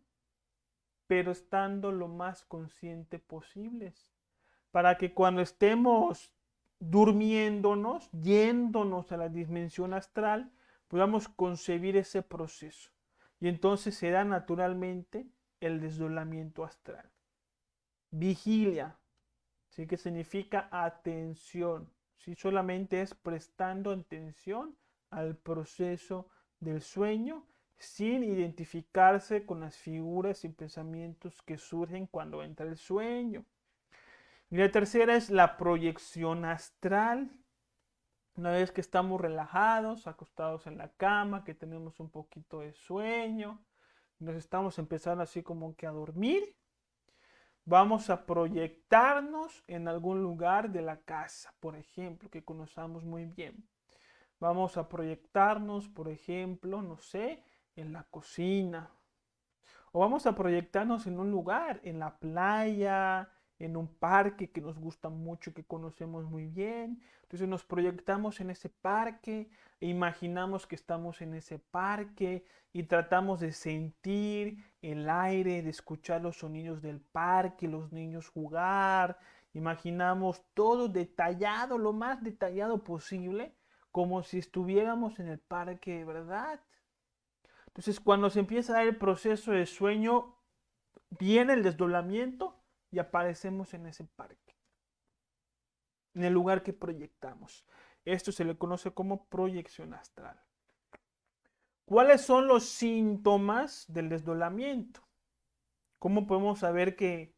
pero estando lo más consciente posibles, para que cuando estemos durmiéndonos, yéndonos a la dimensión astral, podamos concebir ese proceso. Y entonces se da naturalmente el desdoblamiento astral. Vigilia, ¿sí? Que significa atención, ¿sí? Solamente es prestando atención al proceso del sueño sin identificarse con las figuras y pensamientos que surgen cuando entra el sueño. Y la tercera es la proyección astral. Una vez que estamos relajados, acostados en la cama, que tenemos un poquito de sueño, nos estamos empezando así como que a dormir, vamos a proyectarnos en algún lugar de la casa, por ejemplo, que conozcamos muy bien. Vamos a proyectarnos, por ejemplo, no sé, en la cocina. O vamos a proyectarnos en un lugar, en la playa, en un parque que nos gusta mucho, que conocemos muy bien. Entonces nos proyectamos en ese parque e imaginamos que estamos en ese parque y tratamos de sentir el aire, de escuchar los sonidos del parque, los niños jugar. Imaginamos todo detallado, lo más detallado posible, como si estuviéramos en el parque de verdad. Entonces, cuando se empieza a dar el proceso de sueño, viene el desdoblamiento y aparecemos en ese parque, en el lugar que proyectamos. Esto se le conoce como proyección astral. ¿Cuáles son los síntomas del desdoblamiento? ¿Cómo podemos saber que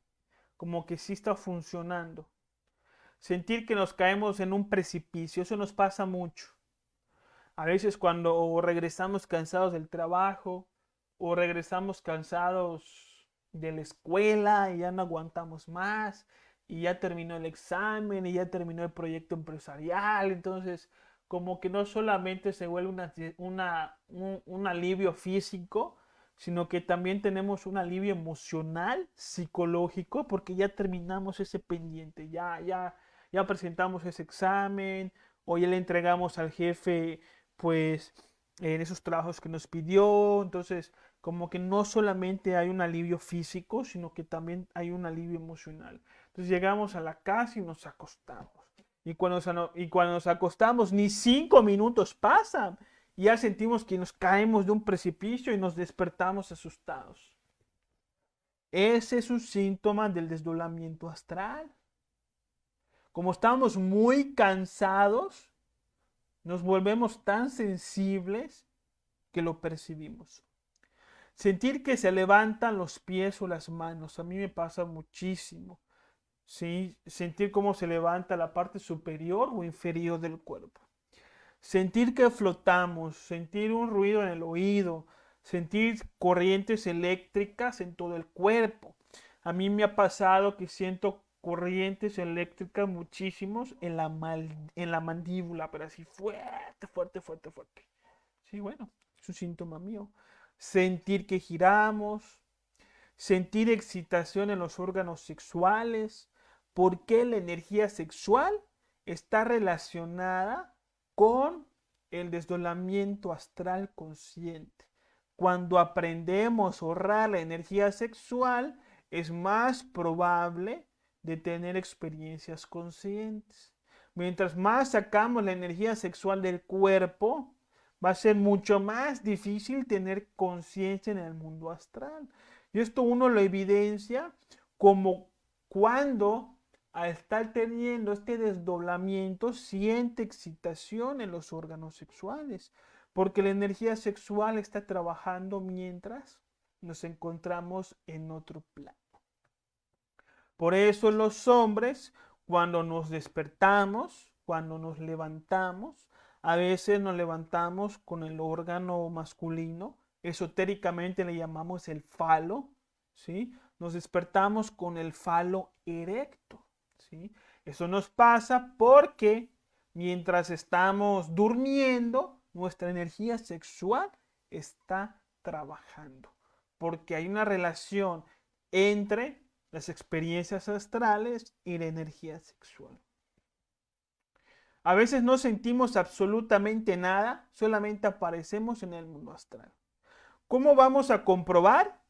como que sí está funcionando? Sentir que nos caemos en un precipicio, eso nos pasa mucho. A veces cuando regresamos cansados del trabajo o regresamos cansados de la escuela y ya no aguantamos más y ya terminó el examen y ya terminó el proyecto empresarial, entonces como que no solamente se vuelve un alivio físico, sino que también tenemos un alivio emocional, psicológico, porque ya terminamos ese pendiente, ya presentamos ese examen o ya le entregamos al jefe pues en esos trabajos que nos pidió. Entonces, como que no solamente hay un alivio físico, sino que también hay un alivio emocional. Entonces llegamos a la casa y nos acostamos. Y cuando nos acostamos, ni 5 minutos pasan. Y ya sentimos que nos caemos de un precipicio y nos despertamos asustados. Ese es un síntoma del desdoblamiento astral. Como estamos muy cansados, nos volvemos tan sensibles que lo percibimos. Sentir que se levantan los pies o las manos, a mí me pasa muchísimo. ¿Sí? Sentir cómo se levanta la parte superior o inferior del cuerpo. Sentir que flotamos, sentir un ruido en el oído, sentir corrientes eléctricas en todo el cuerpo. A mí me ha pasado que siento corrientes eléctricas muchísimos en la mandíbula, pero así fuerte, fuerte, fuerte, fuerte. Sí, bueno, es un síntoma mío. Sentir que giramos, sentir excitación en los órganos sexuales. ¿Por qué la energía sexual está relacionada con el desdoblamiento astral consciente? Cuando aprendemos a ahorrar la energía sexual, es más probable de tener experiencias conscientes. Mientras más sacamos la energía sexual del cuerpo, va a ser mucho más difícil tener conciencia en el mundo astral. Y esto uno lo evidencia como cuando al estar teniendo este desdoblamiento siente excitación en los órganos sexuales. porque la energía sexual está trabajando mientras nos encontramos en otro plano. Por eso los hombres, cuando nos despertamos, cuando nos levantamos, a veces nos levantamos con el órgano masculino, esotéricamente le llamamos el falo, ¿sí? Nos despertamos con el falo erecto, ¿sí? Eso nos pasa porque mientras estamos durmiendo, nuestra energía sexual está trabajando, porque hay una relación entre las experiencias astrales y la energía sexual. A veces no sentimos absolutamente nada, solamente aparecemos en el mundo astral. ¿Cómo vamos a comprobar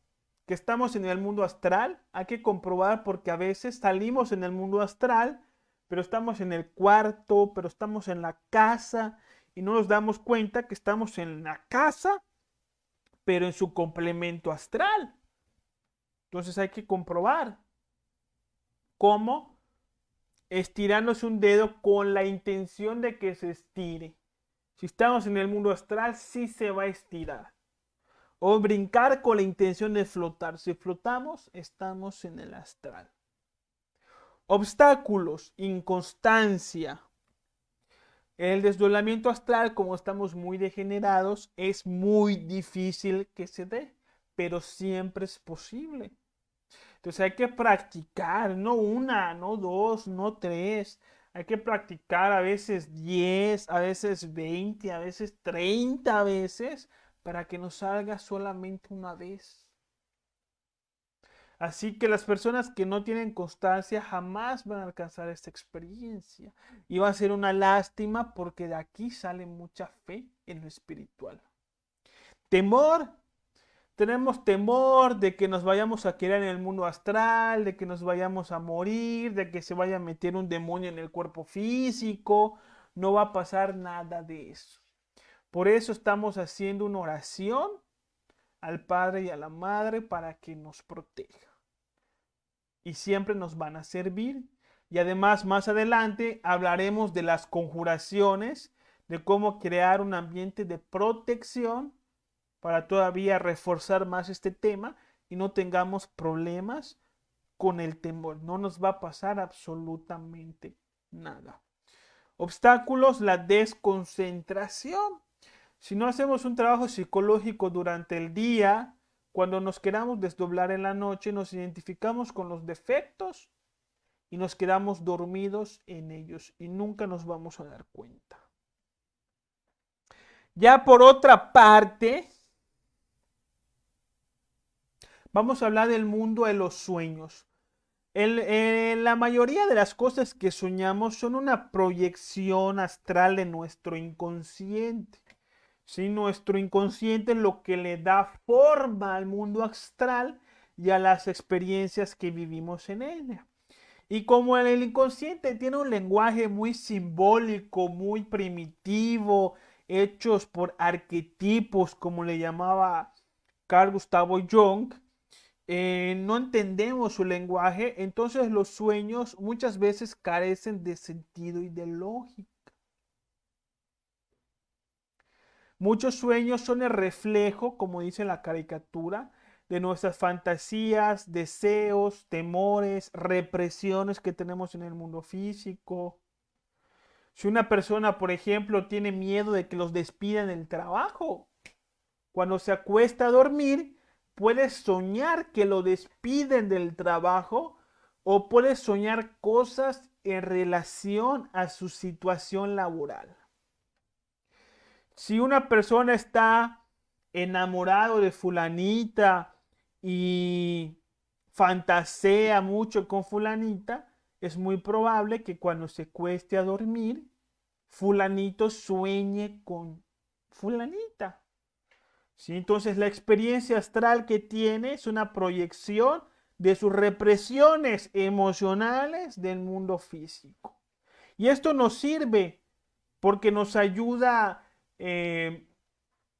que estamos en el mundo astral? Hay que comprobar porque a veces salimos en el mundo astral, pero estamos en el cuarto, pero estamos en la casa y no nos damos cuenta que estamos en la casa, pero en su complemento astral. Entonces hay que comprobar cómo estirándose un dedo con la intención de que se estire. Si estamos en el mundo astral, sí se va a estirar. O brincar con la intención de flotar. Si flotamos, estamos en el astral. Obstáculos, inconstancia. El desdoblamiento astral, como estamos muy degenerados, es muy difícil que se dé, pero siempre es posible. Entonces hay que practicar, no una, no dos, no tres. Hay que practicar a veces 10, a veces 20, a veces 30 veces para que nos salga solamente una vez. Así que las personas que no tienen constancia jamás van a alcanzar esta experiencia. Y va a ser una lástima porque de aquí sale mucha fe en lo espiritual. Temor. Tenemos temor de que nos vayamos a quedar en el mundo astral, de que nos vayamos a morir, de que se vaya a meter un demonio en el cuerpo físico. No va a pasar nada de eso. Por eso estamos haciendo una oración al Padre y a la Madre para que nos proteja. Y siempre nos van a servir. Y además más adelante hablaremos de las conjuraciones, de cómo crear un ambiente de protección para todavía reforzar más este tema y no tengamos problemas con el temor. No nos va a pasar absolutamente nada. Obstáculos, la desconcentración. Si no hacemos un trabajo psicológico durante el día, cuando nos queramos desdoblar en la noche, nos identificamos con los defectos y nos quedamos dormidos en ellos y nunca nos vamos a dar cuenta. Ya por otra parte, vamos a hablar del mundo de los sueños. La mayoría de las cosas que soñamos son una proyección astral de nuestro inconsciente. ¿Sí? Nuestro inconsciente es lo que le da forma al mundo astral y a las experiencias que vivimos en ella. Y como el inconsciente tiene un lenguaje muy simbólico, muy primitivo, hechos por arquetipos, como le llamaba Carl Gustavo Jung, no entendemos su lenguaje, entonces los sueños muchas veces carecen de sentido y de lógica. Muchos sueños son el reflejo, como dice la caricatura, de nuestras fantasías, deseos, temores, represiones que tenemos en el mundo físico. Si una persona, por ejemplo, tiene miedo de que los despidan del trabajo, cuando se acuesta a dormir, puede soñar que lo despiden del trabajo o puede soñar cosas en relación a su situación laboral. Si una persona está enamorado de fulanita y fantasea mucho con fulanita, es muy probable que cuando se cueste a dormir, fulanito sueñe con fulanita. ¿Sí? Entonces la experiencia astral que tiene es una proyección de sus represiones emocionales del mundo físico. Y esto nos sirve porque nos ayuda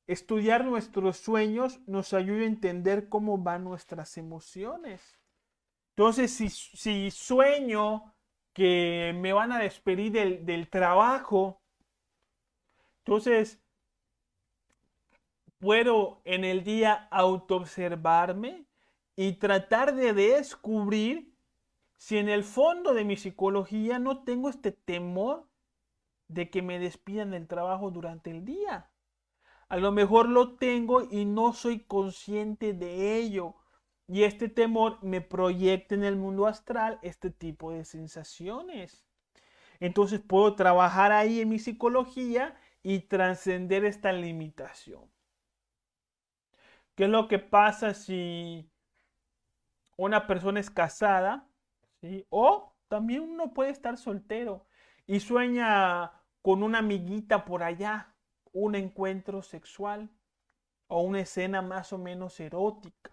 estudiar nuestros sueños, nos ayuda a entender cómo van nuestras emociones. Entonces, si sueño que me van a despedir del trabajo, entonces puedo en el día autoobservarme y tratar de descubrir si en el fondo de mi psicología no tengo este temor de que me despidan del trabajo durante el día. A lo mejor lo tengo y no soy consciente de ello. Y este temor me proyecta en el mundo astral este tipo de sensaciones. Entonces puedo trabajar ahí en mi psicología y trascender esta limitación. ¿Qué es lo que pasa si una persona es casada? ¿Sí? O también uno puede estar soltero y sueña con una amiguita por allá, un encuentro sexual o una escena más o menos erótica.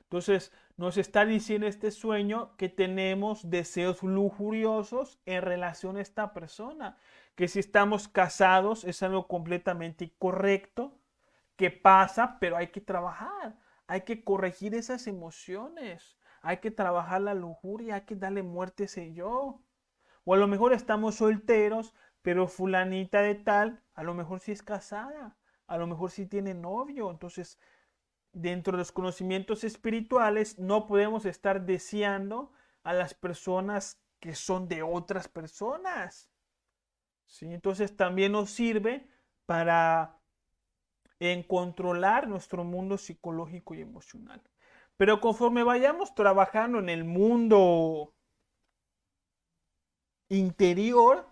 Entonces nos está diciendo este sueño que tenemos deseos lujuriosos en relación a esta persona, que si estamos casados es algo completamente incorrecto, que pasa, pero hay que trabajar, hay que corregir esas emociones, hay que trabajar la lujuria, hay que darle muerte a ese yo. O a lo mejor estamos solteros, pero fulanita de tal, a lo mejor sí es casada, a lo mejor sí tiene novio. Entonces, dentro de los conocimientos espirituales, no podemos estar deseando a las personas que son de otras personas. ¿Sí? Entonces, también nos sirve para en controlar nuestro mundo psicológico y emocional. Pero conforme vayamos trabajando en el mundo interior,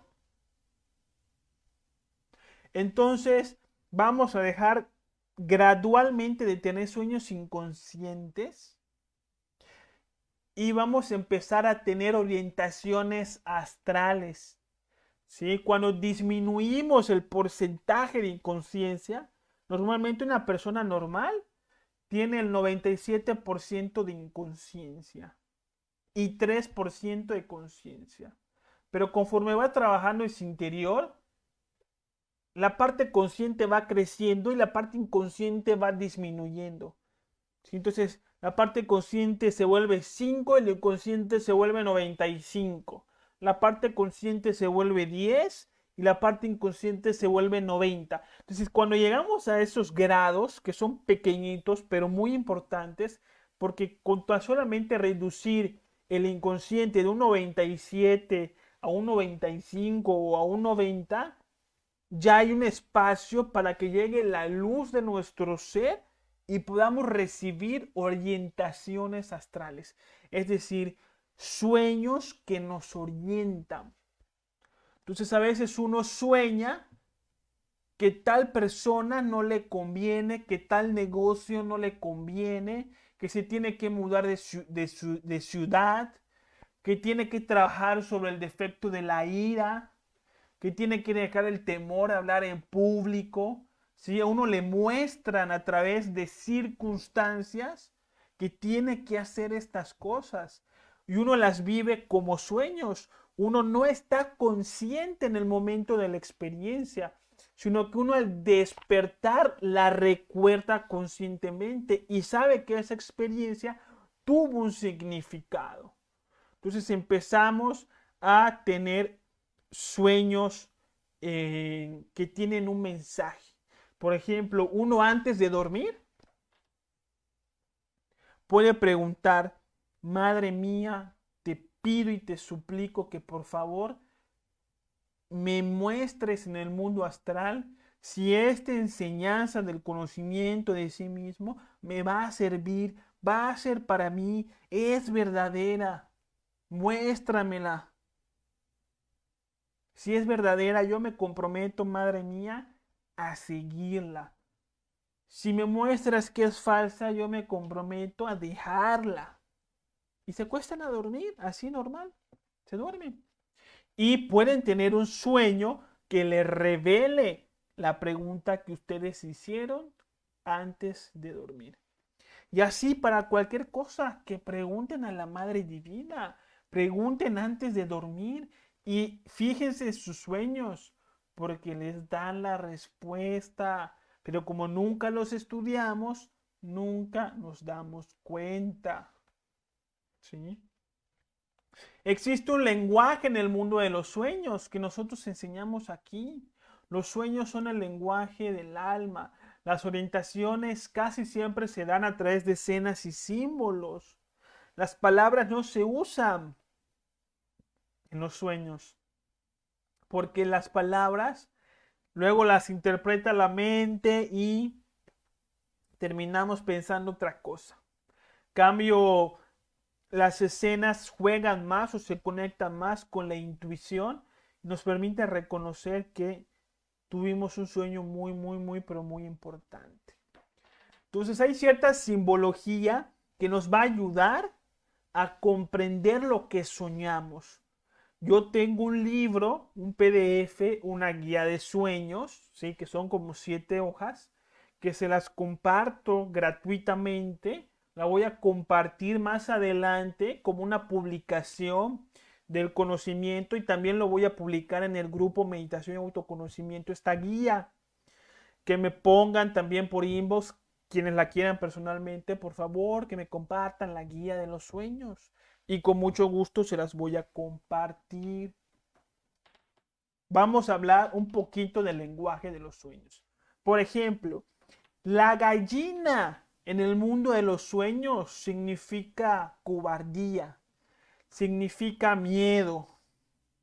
entonces vamos a dejar gradualmente de tener sueños inconscientes y vamos a empezar a tener orientaciones astrales. ¿Sí? Cuando disminuimos el porcentaje de inconsciencia, normalmente una persona normal tiene el 97% de inconsciencia y 3% de conciencia. Pero conforme va trabajando en su interior, la parte consciente va creciendo y la parte inconsciente va disminuyendo. ¿Sí? Entonces, la parte consciente se vuelve 5 y el inconsciente se vuelve 95. La parte consciente se vuelve 10 y la parte inconsciente se vuelve 90. Entonces, cuando llegamos a esos grados, que son pequeñitos, pero muy importantes, porque con tan solamente reducir el inconsciente de un 97 a un 95 o a un 90, ya hay un espacio para que llegue la luz de nuestro ser y podamos recibir orientaciones astrales, es decir, sueños que nos orientan. Entonces a veces uno sueña que tal persona no le conviene, que tal negocio no le conviene, que se tiene que mudar de ciudad, que tiene que trabajar sobre el defecto de la ira, que tiene que dejar el temor a hablar en público. ¿Sí? A uno le muestran a través de circunstancias que tiene que hacer estas cosas y uno las vive como sueños. Uno no está consciente en el momento de la experiencia, sino que uno al despertar la recuerda conscientemente y sabe que esa experiencia tuvo un significado. Entonces empezamos a tener sueños que tienen un mensaje. Por ejemplo, uno antes de dormir puede preguntar, Madre mía, te pido y te suplico que por favor me muestres en el mundo astral si esta enseñanza del conocimiento de sí mismo me va a servir, va a ser para mí, es verdadera, muéstramela. Si es verdadera, yo me comprometo, Madre mía, a seguirla. Si me muestras que es falsa, yo me comprometo a dejarla. Y se acuestan a dormir, así normal. Se duermen. Y pueden tener un sueño que les revele la pregunta que ustedes hicieron antes de dormir. Y así para cualquier cosa que pregunten a la Madre Divina, pregunten antes de dormir y fíjense en sus sueños, porque les dan la respuesta. Pero como nunca los estudiamos, nunca nos damos cuenta. ¿Sí? Existe un lenguaje en el mundo de los sueños que nosotros enseñamos aquí. Los sueños son el lenguaje del alma. Las orientaciones casi siempre se dan a través de escenas y símbolos. Las palabras no se usan en los sueños, porque las palabras luego las interpreta la mente y terminamos pensando otra cosa. Cambio, las escenas juegan más o se conectan más con la intuición y nos permite reconocer que tuvimos un sueño pero muy importante. Entonces hay cierta simbología que nos va a ayudar a comprender lo que soñamos. Yo tengo un libro, un PDF, una guía de sueños, ¿sí? Que son como 7 hojas, que se las comparto gratuitamente. La voy a compartir más adelante como una publicación del conocimiento y también lo voy a publicar en el grupo Meditación y Autoconocimiento, esta guía. Que me pongan también por inbox quienes la quieran personalmente, por favor, que me compartan la guía de los sueños. Y con mucho gusto se las voy a compartir. Vamos a hablar un poquito del lenguaje de los sueños. Por ejemplo, la gallina en el mundo de los sueños significa cobardía, significa miedo,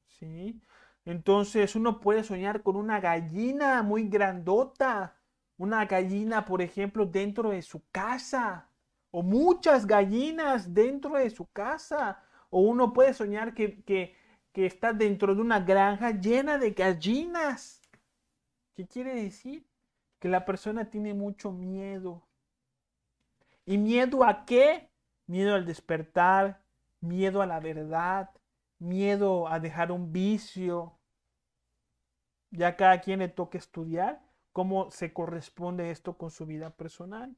¿sí? Entonces uno puede soñar con una gallina muy grandota, una gallina, por ejemplo, dentro de su casa, o muchas gallinas dentro de su casa, o uno puede soñar que está dentro de una granja llena de gallinas. ¿Qué quiere decir? Que la persona tiene mucho miedo. ¿Y miedo a qué? Miedo al despertar, miedo a la verdad, miedo a dejar un vicio. Ya cada quien le toca estudiar cómo se corresponde esto con su vida personal.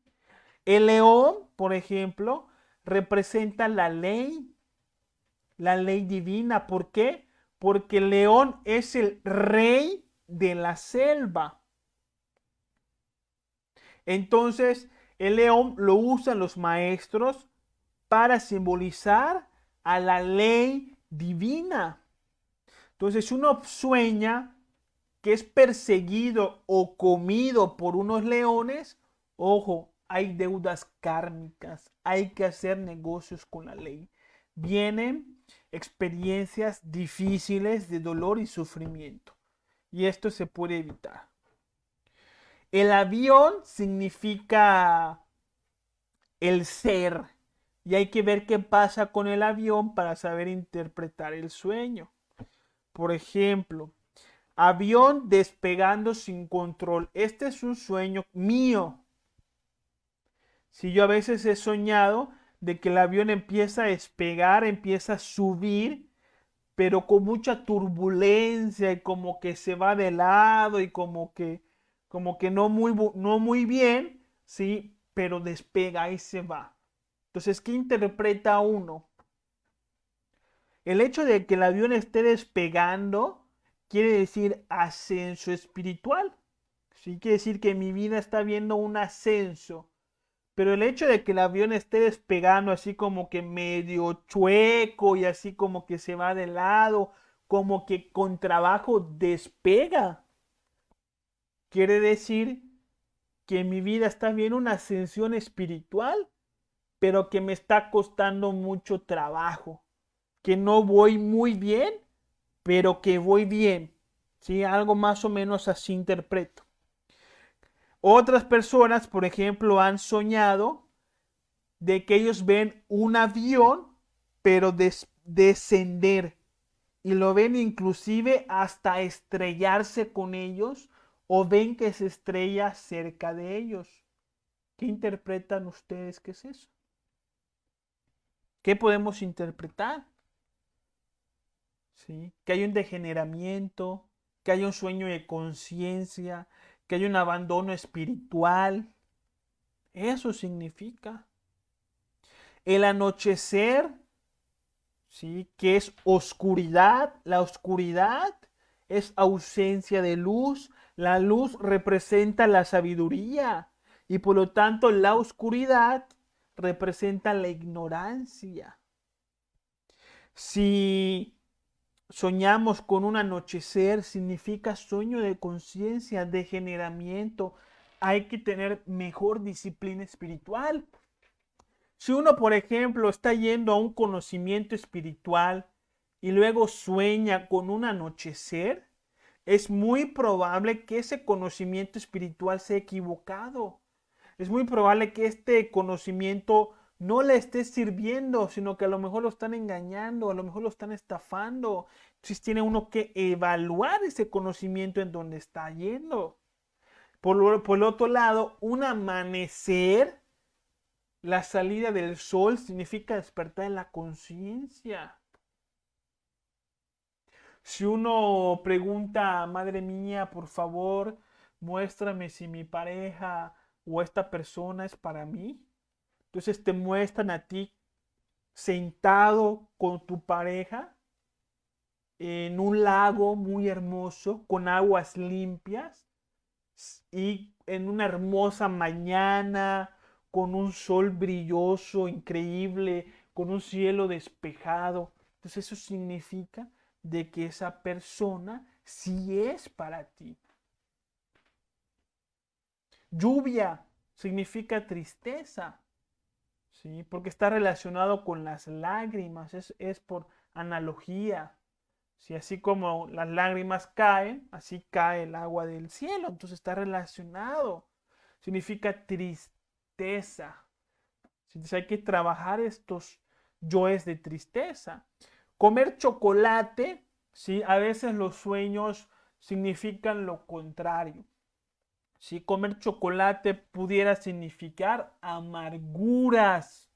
El león, por ejemplo, representa la ley divina. ¿Por qué? Porque el león es el rey de la selva. Entonces, el león lo usan los maestros para simbolizar a la ley divina. Entonces, uno sueña que es perseguido o comido por unos leones, ojo, hay deudas kármicas, hay que hacer negocios con la ley. Vienen experiencias difíciles de dolor y sufrimiento. Y esto se puede evitar. El avión significa el ser. Y hay que ver qué pasa con el avión para saber interpretar el sueño. Por ejemplo, avión despegando sin control. Este es un sueño mío. Si yo a veces he soñado de que el avión empieza a despegar, empieza a subir, pero con mucha turbulencia y como que se va de lado y como que no muy bien, ¿sí? Pero despega y se va. Entonces, ¿qué interpreta uno? El hecho de que el avión esté despegando quiere decir ascenso espiritual. Sí, quiere decir que mi vida está viendo un ascenso. Pero el hecho de que el avión esté despegando así como que medio chueco y así como que se va de lado, como que con trabajo despega, quiere decir que mi vida está viendo una ascensión espiritual, pero que me está costando mucho trabajo, que no voy muy bien, pero que voy bien. ¿Sí? Algo más o menos así interpreto. Otras personas, por ejemplo, han soñado de que ellos ven un avión, pero descender. Y lo ven inclusive hasta estrellarse con ellos o ven que se estrella cerca de ellos. ¿Qué interpretan ustedes que es eso? ¿Qué podemos interpretar? ¿Sí? Que hay un degeneramiento, que hay un sueño de conciencia, que hay un abandono espiritual. Eso significa. El anochecer, ¿sí? Que es oscuridad. La oscuridad es ausencia de luz. La luz representa la sabiduría y por lo tanto la oscuridad representa la ignorancia. Si soñamos con un anochecer, significa sueño de conciencia, degeneramiento, hay que tener mejor disciplina espiritual. Si uno, por ejemplo, está yendo a un conocimiento espiritual y luego sueña con un anochecer, es muy probable que ese conocimiento espiritual sea equivocado. Es muy probable que este conocimiento no le esté sirviendo, sino que a lo mejor lo están engañando, a lo mejor lo están estafando. Entonces tiene uno que evaluar ese conocimiento en donde está yendo. Por el otro lado, un amanecer, la salida del sol, significa despertar en la conciencia. Si uno pregunta, madre mía, por favor, muéstrame si mi pareja o esta persona es para mí. Entonces te muestran a ti sentado con tu pareja en un lago muy hermoso, con aguas limpias y en una hermosa mañana, con un sol brilloso, increíble, con un cielo despejado. Entonces eso significa de que esa persona sí es para ti. Lluvia significa tristeza, ¿sí? Porque está relacionado con las lágrimas, es por analogía. ¿Sí? Así como las lágrimas caen, así cae el agua del cielo, entonces está relacionado. Significa tristeza. Entonces hay que trabajar estos yoes de tristeza. Comer chocolate, ¿sí? A veces los sueños significan lo contrario. Si comer chocolate pudiera significar amarguras,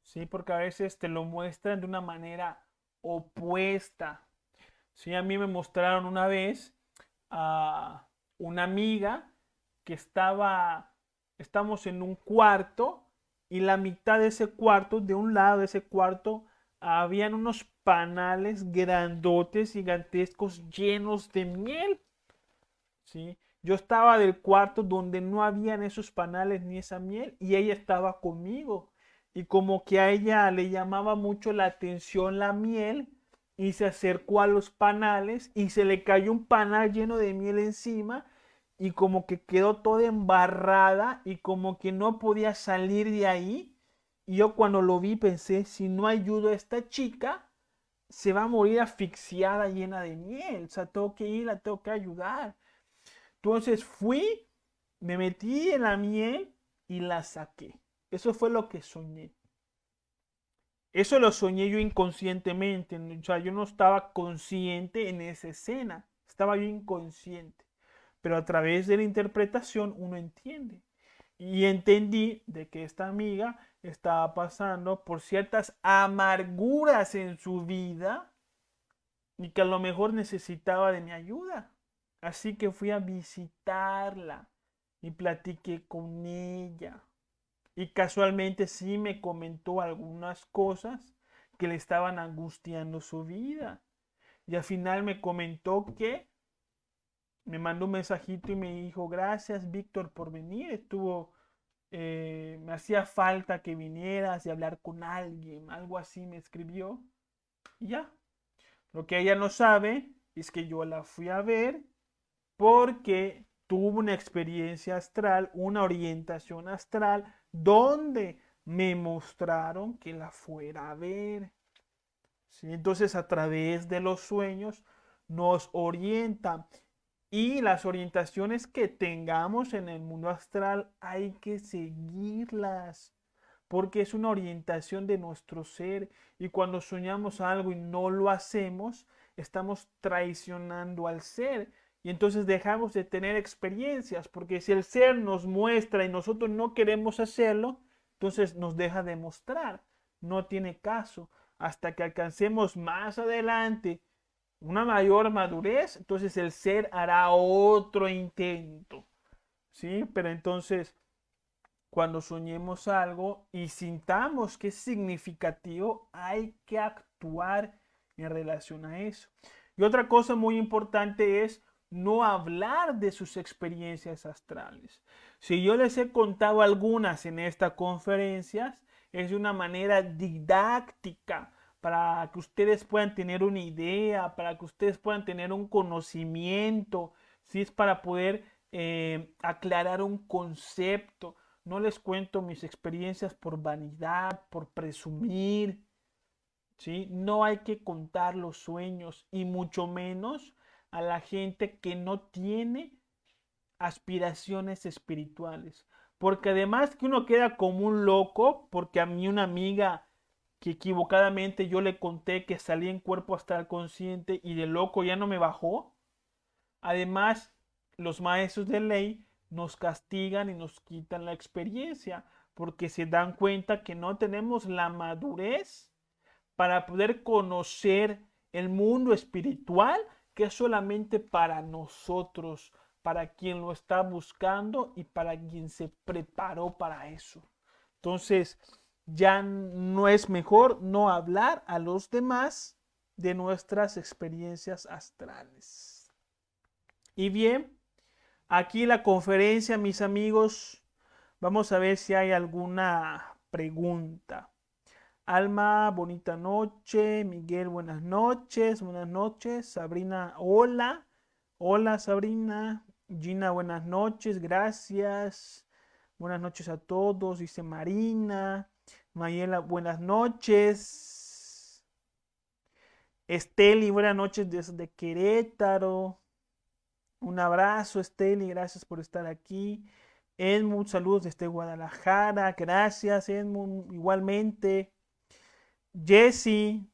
¿sí? Porque a veces te lo muestran de una manera opuesta. ¿Sí? A mí me mostraron una vez a una amiga que estamos en un cuarto y la mitad de ese cuarto, de un lado de ese cuarto, habían unos panales grandotes, gigantescos, llenos de miel. ¿Sí? Yo estaba del cuarto donde no habían esos panales ni esa miel y ella estaba conmigo. Y como que a ella le llamaba mucho la atención la miel y se acercó a los panales y se le cayó un panal lleno de miel encima y como que quedó toda embarrada y como que no podía salir de ahí. Y yo cuando lo vi pensé, si no ayudo a esta chica, se va a morir asfixiada llena de miel. O sea, tengo que ir, la tengo que ayudar. Entonces fui, me metí en la miel y la saqué. Eso fue lo que soñé. Eso lo soñé yo inconscientemente. O sea, yo no estaba consciente en esa escena. Estaba yo inconsciente. Pero a través de la interpretación uno entiende. Y entendí de que esta amiga estaba pasando por ciertas amarguras en su vida y que a lo mejor necesitaba de mi ayuda. Así que fui a visitarla y platiqué con ella. Y casualmente sí me comentó algunas cosas que le estaban angustiando su vida. Y al final me comentó que me mandó un mensajito y me dijo, gracias Víctor por venir. Me hacía falta que vinieras y hablar con alguien. Algo así me escribió. Y ya. Lo que ella no sabe es que yo la fui a ver porque tuvo una experiencia astral, una orientación astral, donde me mostraron que la fuera a ver. ¿Sí? Entonces a través de los sueños nos orientan y las orientaciones que tengamos en el mundo astral hay que seguirlas porque es una orientación de nuestro ser y cuando soñamos algo y no lo hacemos, estamos traicionando al ser y entonces dejamos de tener experiencias, porque si el ser nos muestra y nosotros no queremos hacerlo, entonces nos deja de mostrar, no tiene caso, hasta que alcancemos más adelante una mayor madurez, entonces el ser hará otro intento, ¿sí? Pero entonces cuando soñemos algo y sintamos que es significativo, hay que actuar en relación a eso. Y otra cosa muy importante es no hablar de sus experiencias astrales. Si yo les he contado algunas en estas conferencias, es de una manera didáctica para que ustedes puedan tener una idea, para que ustedes puedan tener un conocimiento, si es para poder aclarar un concepto. No les cuento mis experiencias por vanidad, por presumir, ¿sí? No hay que contar los sueños y mucho menos a la gente que no tiene aspiraciones espirituales. Porque además que uno queda como un loco, porque a mí una amiga que equivocadamente yo le conté que salí en cuerpo astral consciente y de loco ya no me bajó. Además, los maestros de ley nos castigan y nos quitan la experiencia porque se dan cuenta que no tenemos la madurez para poder conocer el mundo espiritual que es solamente para nosotros, para quien lo está buscando y para quien se preparó para eso. Entonces, ya no es mejor no hablar a los demás de nuestras experiencias astrales. Y bien, aquí la conferencia, mis amigos, vamos a ver si hay alguna pregunta. Alma, bonita noche. Miguel, buenas noches. Buenas noches. Sabrina, hola. Hola, Sabrina. Gina, buenas noches. Gracias. Buenas noches a todos, dice Marina. Mayela, buenas noches. Esteli, buenas noches desde Querétaro. Un abrazo, Esteli. Gracias por estar aquí. Edmund, saludos desde Guadalajara. Gracias, Edmund. Igualmente. Jesse,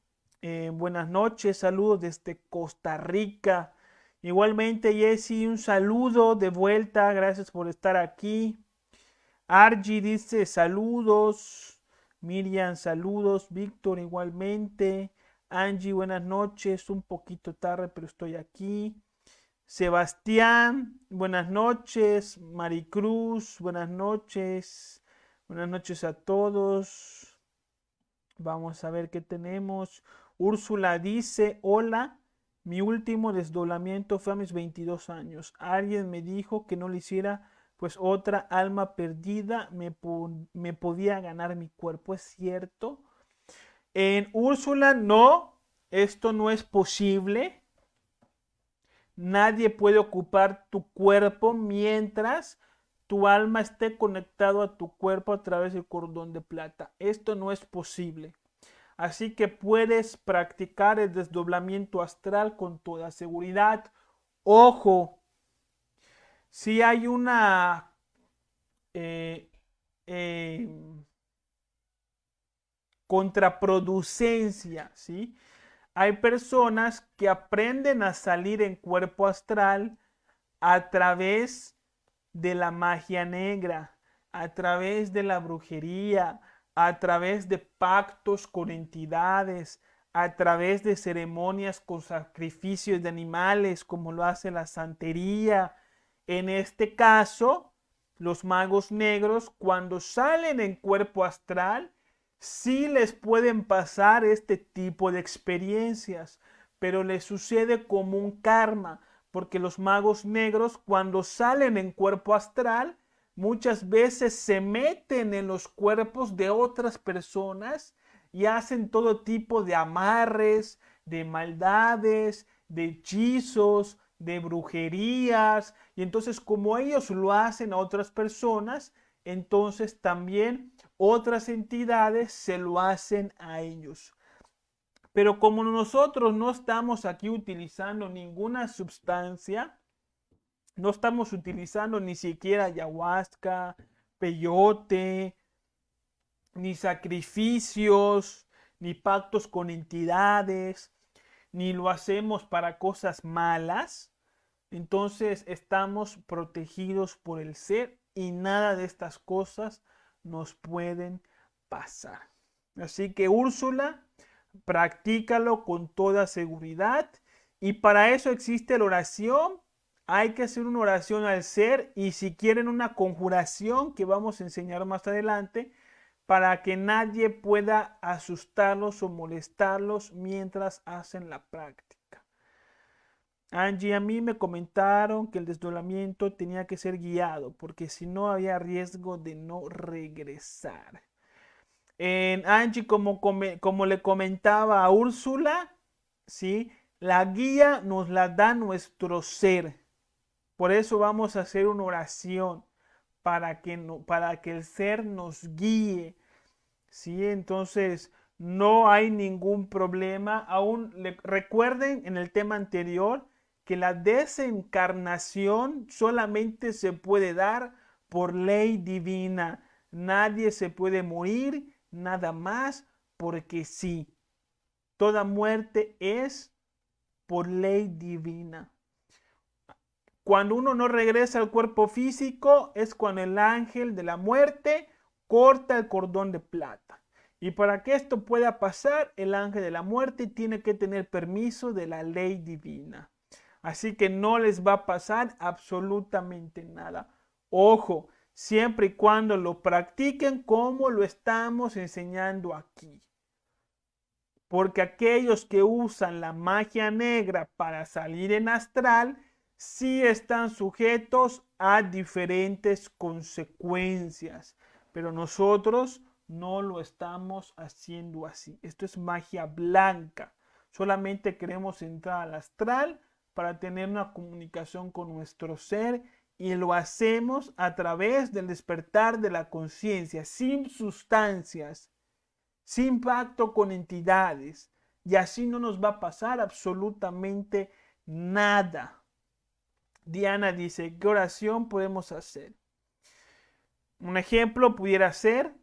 buenas noches, saludos desde Costa Rica. Igualmente, Jesse, un saludo de vuelta, gracias por estar aquí. Argy dice saludos. Miriam, saludos. Víctor, igualmente. Angie, buenas noches. Un poquito tarde, pero estoy aquí. Sebastián, buenas noches. Maricruz, buenas noches. Buenas noches a todos. Vamos a ver qué tenemos. Úrsula dice, hola, mi último desdoblamiento fue a mis 22 años. Alguien me dijo que no lo hiciera, pues otra alma perdida me podía ganar mi cuerpo. ¿Es cierto? En Úrsula, no, esto no es posible. Nadie puede ocupar tu cuerpo mientras tu alma esté conectado a tu cuerpo a través del cordón de plata. Esto no es posible. Así que puedes practicar el desdoblamiento astral con toda seguridad. Ojo, si hay una eh, eh, contraproducencia, ¿sí? Hay personas que aprenden a salir en cuerpo astral a través de la magia negra, a través de la brujería, a través de pactos con entidades, a través de ceremonias con sacrificios de animales, como lo hace la santería. En este caso, los magos negros, cuando salen en cuerpo astral, sí les pueden pasar este tipo de experiencias, pero les sucede como un karma, porque los magos negros cuando salen en cuerpo astral muchas veces se meten en los cuerpos de otras personas y hacen todo tipo de amarres, de maldades, de hechizos, de brujerías. Y entonces como ellos lo hacen a otras personas, entonces también otras entidades se lo hacen a ellos. Pero como nosotros no estamos aquí utilizando ninguna sustancia, no estamos utilizando ni siquiera ayahuasca, peyote, ni sacrificios, ni pactos con entidades, ni lo hacemos para cosas malas, entonces estamos protegidos por el ser y nada de estas cosas nos pueden pasar. Así que Úrsula, practícalo con toda seguridad y para eso existe la oración. Hay que hacer una oración al ser y si quieren una conjuración que vamos a enseñar más adelante para que nadie pueda asustarlos o molestarlos mientras hacen la práctica. Angie, a mí me comentaron que el desdoblamiento tenía que ser guiado porque si no había riesgo de no regresar. Angie, como le comentaba a Úrsula, ¿sí? La guía nos la da nuestro ser. Por eso vamos a hacer una oración para que, para que el ser nos guíe. ¿Sí? Entonces, no hay ningún problema. Aún recuerden en el tema anterior que la desencarnación solamente se puede dar por ley divina. Nadie se puede morir nada más porque sí. Toda muerte es por ley divina. Cuando uno no regresa al cuerpo físico es cuando el ángel de la muerte corta el cordón de plata. Y para que esto pueda pasar, el ángel de la muerte tiene que tener permiso de la ley divina. Así que no les va a pasar absolutamente nada. Ojo, siempre y cuando lo practiquen como lo estamos enseñando aquí. Porque aquellos que usan la magia negra para salir en astral, sí están sujetos a diferentes consecuencias. Pero nosotros no lo estamos haciendo así. Esto es magia blanca. Solamente queremos entrar al astral para tener una comunicación con nuestro ser y lo hacemos a través del despertar de la conciencia, sin sustancias, sin pacto con entidades. Y así no nos va a pasar absolutamente nada. Diana dice, ¿qué oración podemos hacer? Un ejemplo pudiera ser,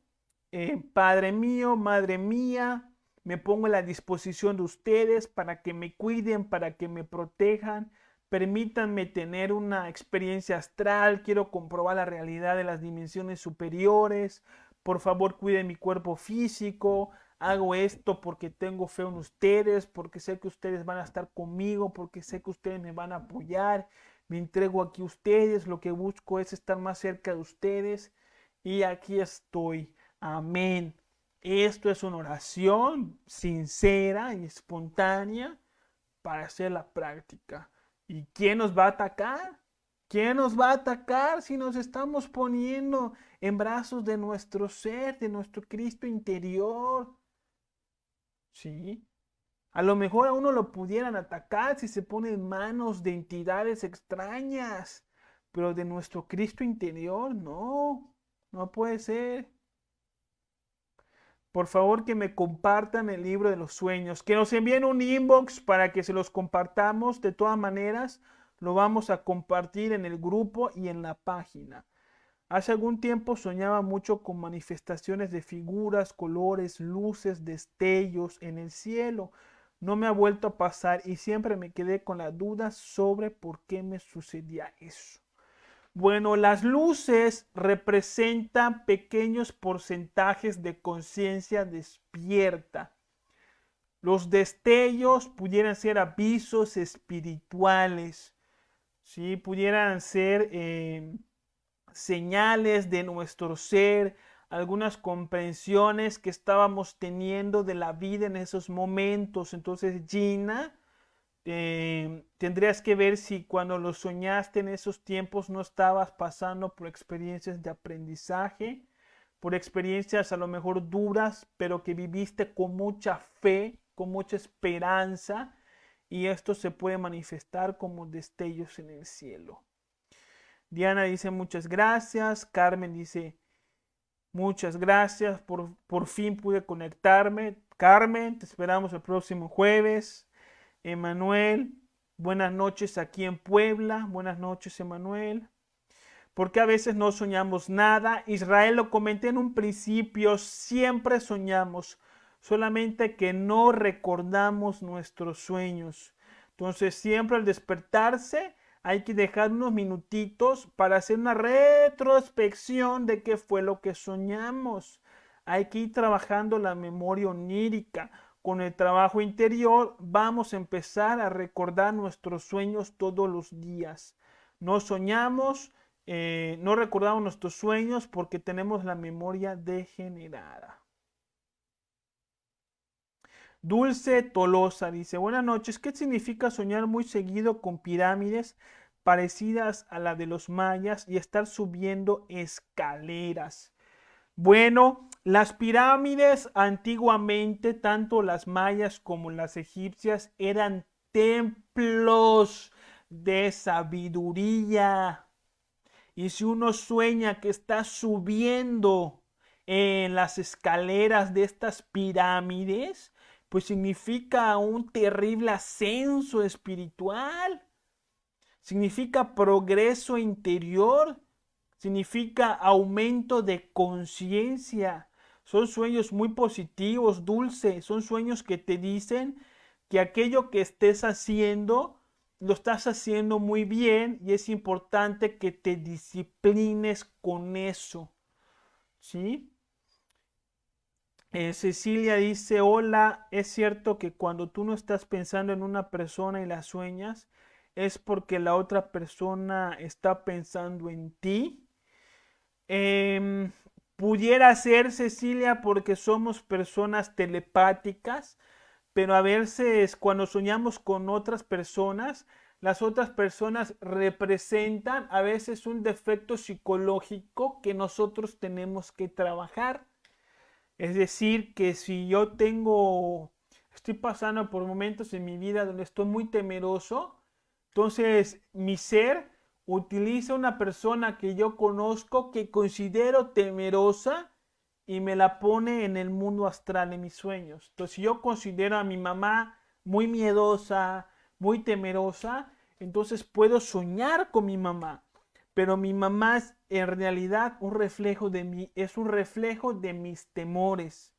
Padre mío, Madre mía, me pongo a la disposición de ustedes para que me cuiden, para que me protejan. Permítanme tener una experiencia astral, quiero comprobar la realidad de las dimensiones superiores. Por favor, cuiden mi cuerpo físico. Hago esto porque tengo fe en ustedes, porque sé que ustedes van a estar conmigo, porque sé que ustedes me van a apoyar. Me entrego aquí a ustedes, lo que busco es estar más cerca de ustedes y aquí estoy. Amén. Esto es una oración sincera y espontánea para hacer la práctica. ¿Y quién nos va a atacar? ¿Quién nos va a atacar si nos estamos poniendo en brazos de nuestro ser, de nuestro Cristo interior? ¿Sí? A lo mejor a uno lo pudieran atacar si se pone en manos de entidades extrañas, pero de nuestro Cristo interior, no, no puede ser. Por favor, que me compartan el libro de los sueños, que nos envíen un inbox para que se los compartamos. De todas maneras, lo vamos a compartir en el grupo y en la página. Hace algún tiempo soñaba mucho con manifestaciones de figuras, colores, luces, destellos en el cielo. No me ha vuelto a pasar y siempre me quedé con la duda sobre por qué me sucedía eso. Bueno, las luces representan pequeños porcentajes de conciencia despierta. Los destellos pudieran ser avisos espirituales, ¿sí? Pudieran ser señales de nuestro ser, algunas comprensiones que estábamos teniendo de la vida en esos momentos. Entonces, Gina, tendrías que ver si cuando lo soñaste en esos tiempos no estabas pasando por experiencias de aprendizaje, por experiencias a lo mejor duras, pero que viviste con mucha fe, con mucha esperanza, y esto se puede manifestar como destellos en el cielo. Diana dice muchas gracias. Carmen dice muchas gracias. Por fin pude conectarme. Carmen, te esperamos el próximo jueves. Emanuel, buenas noches aquí en Puebla. Buenas noches, Emanuel. ¿Por qué a veces no soñamos nada? Israel, lo comenté en un principio, siempre soñamos, solamente que no recordamos nuestros sueños. Entonces, siempre al despertarse, hay que dejar unos minutitos para hacer una retrospección de qué fue lo que soñamos. Hay que ir trabajando la memoria onírica. Con el trabajo interior vamos a empezar a recordar nuestros sueños todos los días. No soñamos, no recordamos nuestros sueños porque tenemos la memoria degenerada. Dulce Tolosa dice, buenas noches, ¿qué significa soñar muy seguido con pirámides parecidas a la de los mayas y estar subiendo escaleras? Bueno, las pirámides antiguamente, tanto las mayas como las egipcias, eran templos de sabiduría. Y si uno sueña que está subiendo en las escaleras de estas pirámides, pues significa un terrible ascenso espiritual, significa progreso interior, significa aumento de conciencia. Son sueños muy positivos, dulces, son sueños que te dicen que aquello que estés haciendo lo estás haciendo muy bien y es importante que te disciplines con eso, ¿sí? Cecilia dice, hola, es cierto que cuando tú no estás pensando en una persona y la sueñas, es porque la otra persona está pensando en ti. Em, Pudiera ser, Cecilia, porque somos personas telepáticas, pero a veces cuando soñamos con otras personas, las otras personas representan a veces un defecto psicológico que nosotros tenemos que trabajar. Es decir, que si yo estoy pasando por momentos en mi vida donde estoy muy temeroso, entonces mi ser utiliza una persona que yo conozco, que considero temerosa y me la pone en el mundo astral, en mis sueños. Entonces, si yo considero a mi mamá muy miedosa, muy temerosa, entonces puedo soñar con mi mamá. Pero mi mamá es en realidad un reflejo de mí, es un reflejo de mis temores.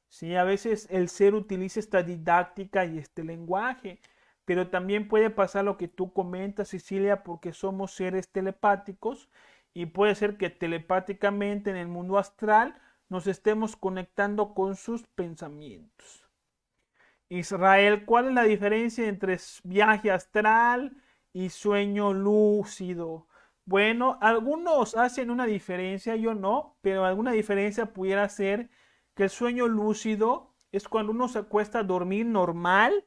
Sí, a veces el ser utiliza esta didáctica y este lenguaje, pero también puede pasar lo que tú comentas, Cecilia, porque somos seres telepáticos y puede ser que telepáticamente en el mundo astral nos estemos conectando con sus pensamientos. Israel, ¿cuál es la diferencia entre viaje astral y sueño lúcido? Bueno, algunos hacen una diferencia, yo no, pero alguna diferencia pudiera ser que el sueño lúcido es cuando uno se acuesta a dormir normal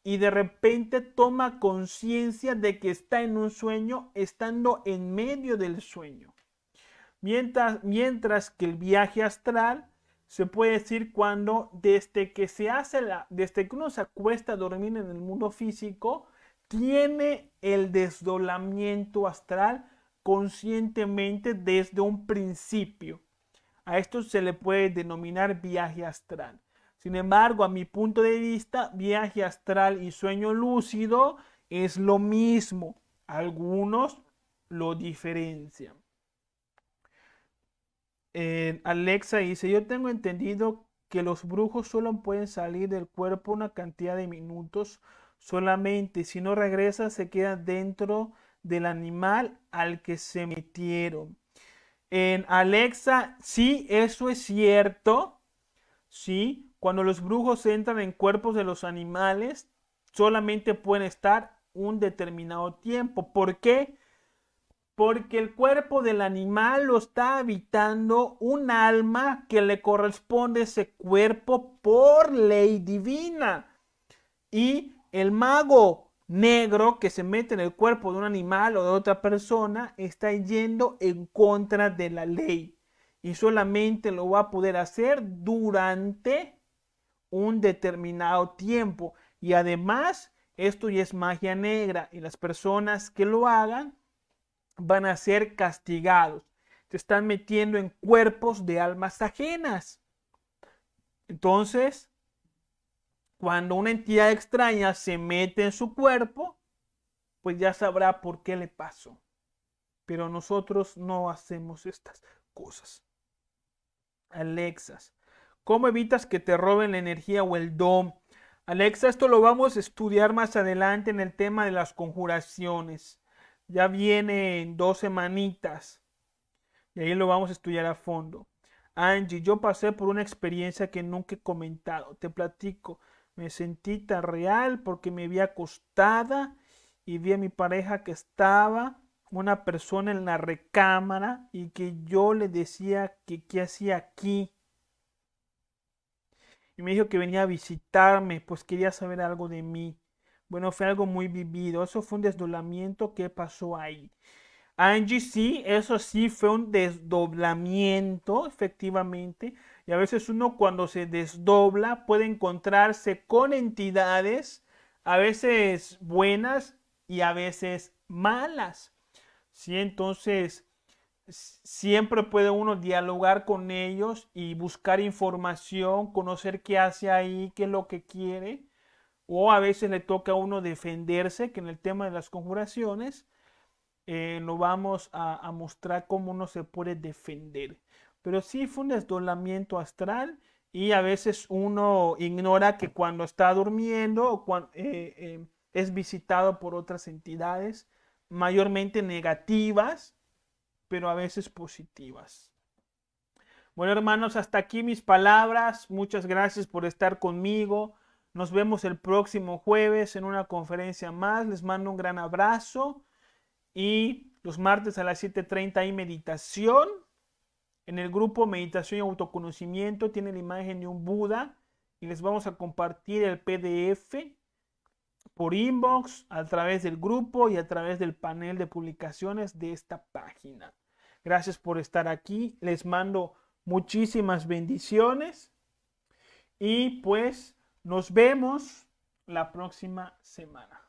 y de repente toma conciencia de que está en un sueño estando en medio del sueño. Mientras que el viaje astral se puede decir cuando desde que uno se acuesta a dormir en el mundo físico, tiene el desdoblamiento astral conscientemente desde un principio. A esto se le puede denominar viaje astral. Sin embargo, a mi punto de vista, viaje astral y sueño lúcido es lo mismo. Algunos lo diferencian. Alexa dice, yo tengo entendido que los brujos solo pueden salir del cuerpo una cantidad de minutos solamente. Si no regresa, se queda dentro del animal al que se metieron. En Alexa, sí, eso es cierto. Sí, cuando los brujos entran en cuerpos de los animales, solamente pueden estar un determinado tiempo. ¿Por qué? Porque el cuerpo del animal lo está habitando un alma que le corresponde a ese cuerpo por ley divina. Y el mago negro que se mete en el cuerpo de un animal o de otra persona está yendo en contra de la ley. Y solamente lo va a poder hacer durante un determinado tiempo. Y además, esto ya es magia negra. Y las personas que lo hagan van a ser castigados. Se están metiendo en cuerpos de almas ajenas. Entonces, cuando una entidad extraña se mete en su cuerpo, pues ya sabrá por qué le pasó. Pero nosotros no hacemos estas cosas. Alexas, ¿cómo evitas que te roben la energía o el don? Alexa, esto lo vamos a estudiar más adelante en el tema de las conjuraciones. Ya viene en 2 semanitas. Y ahí lo vamos a estudiar a fondo. Angie, yo pasé por una experiencia que nunca he comentado. Te platico. Me sentí tan real porque me vi acostada y vi a mi pareja que estaba una persona en la recámara y que yo le decía que qué hacía aquí. Y me dijo que venía a visitarme, pues quería saber algo de mí. Bueno, fue algo muy vivido. Eso fue un desdoblamiento que pasó ahí. Angie, sí, eso sí fue un desdoblamiento, efectivamente. Y a veces uno cuando se desdobla puede encontrarse con entidades, a veces buenas y a veces malas. ¿Sí? Entonces, siempre puede uno dialogar con ellos y buscar información, conocer qué hace ahí, qué es lo que quiere. O a veces le toca a uno defenderse, que en el tema de las conjuraciones lo vamos a mostrar cómo uno se puede defender. Pero sí fue un desdoblamiento astral y a veces uno ignora que cuando está durmiendo o cuando, es visitado por otras entidades, mayormente negativas, pero a veces positivas. Bueno, hermanos, hasta aquí mis palabras. Muchas gracias por estar conmigo. Nos vemos el próximo jueves en una conferencia más. Les mando un gran abrazo. Y los martes a las 7:30 hay meditación. En el grupo Meditación y Autoconocimiento tiene la imagen de un Buda. Y les vamos a compartir el PDF por inbox, a través del grupo y a través del panel de publicaciones de esta página. Gracias por estar aquí. Les mando muchísimas bendiciones. Y pues nos vemos la próxima semana.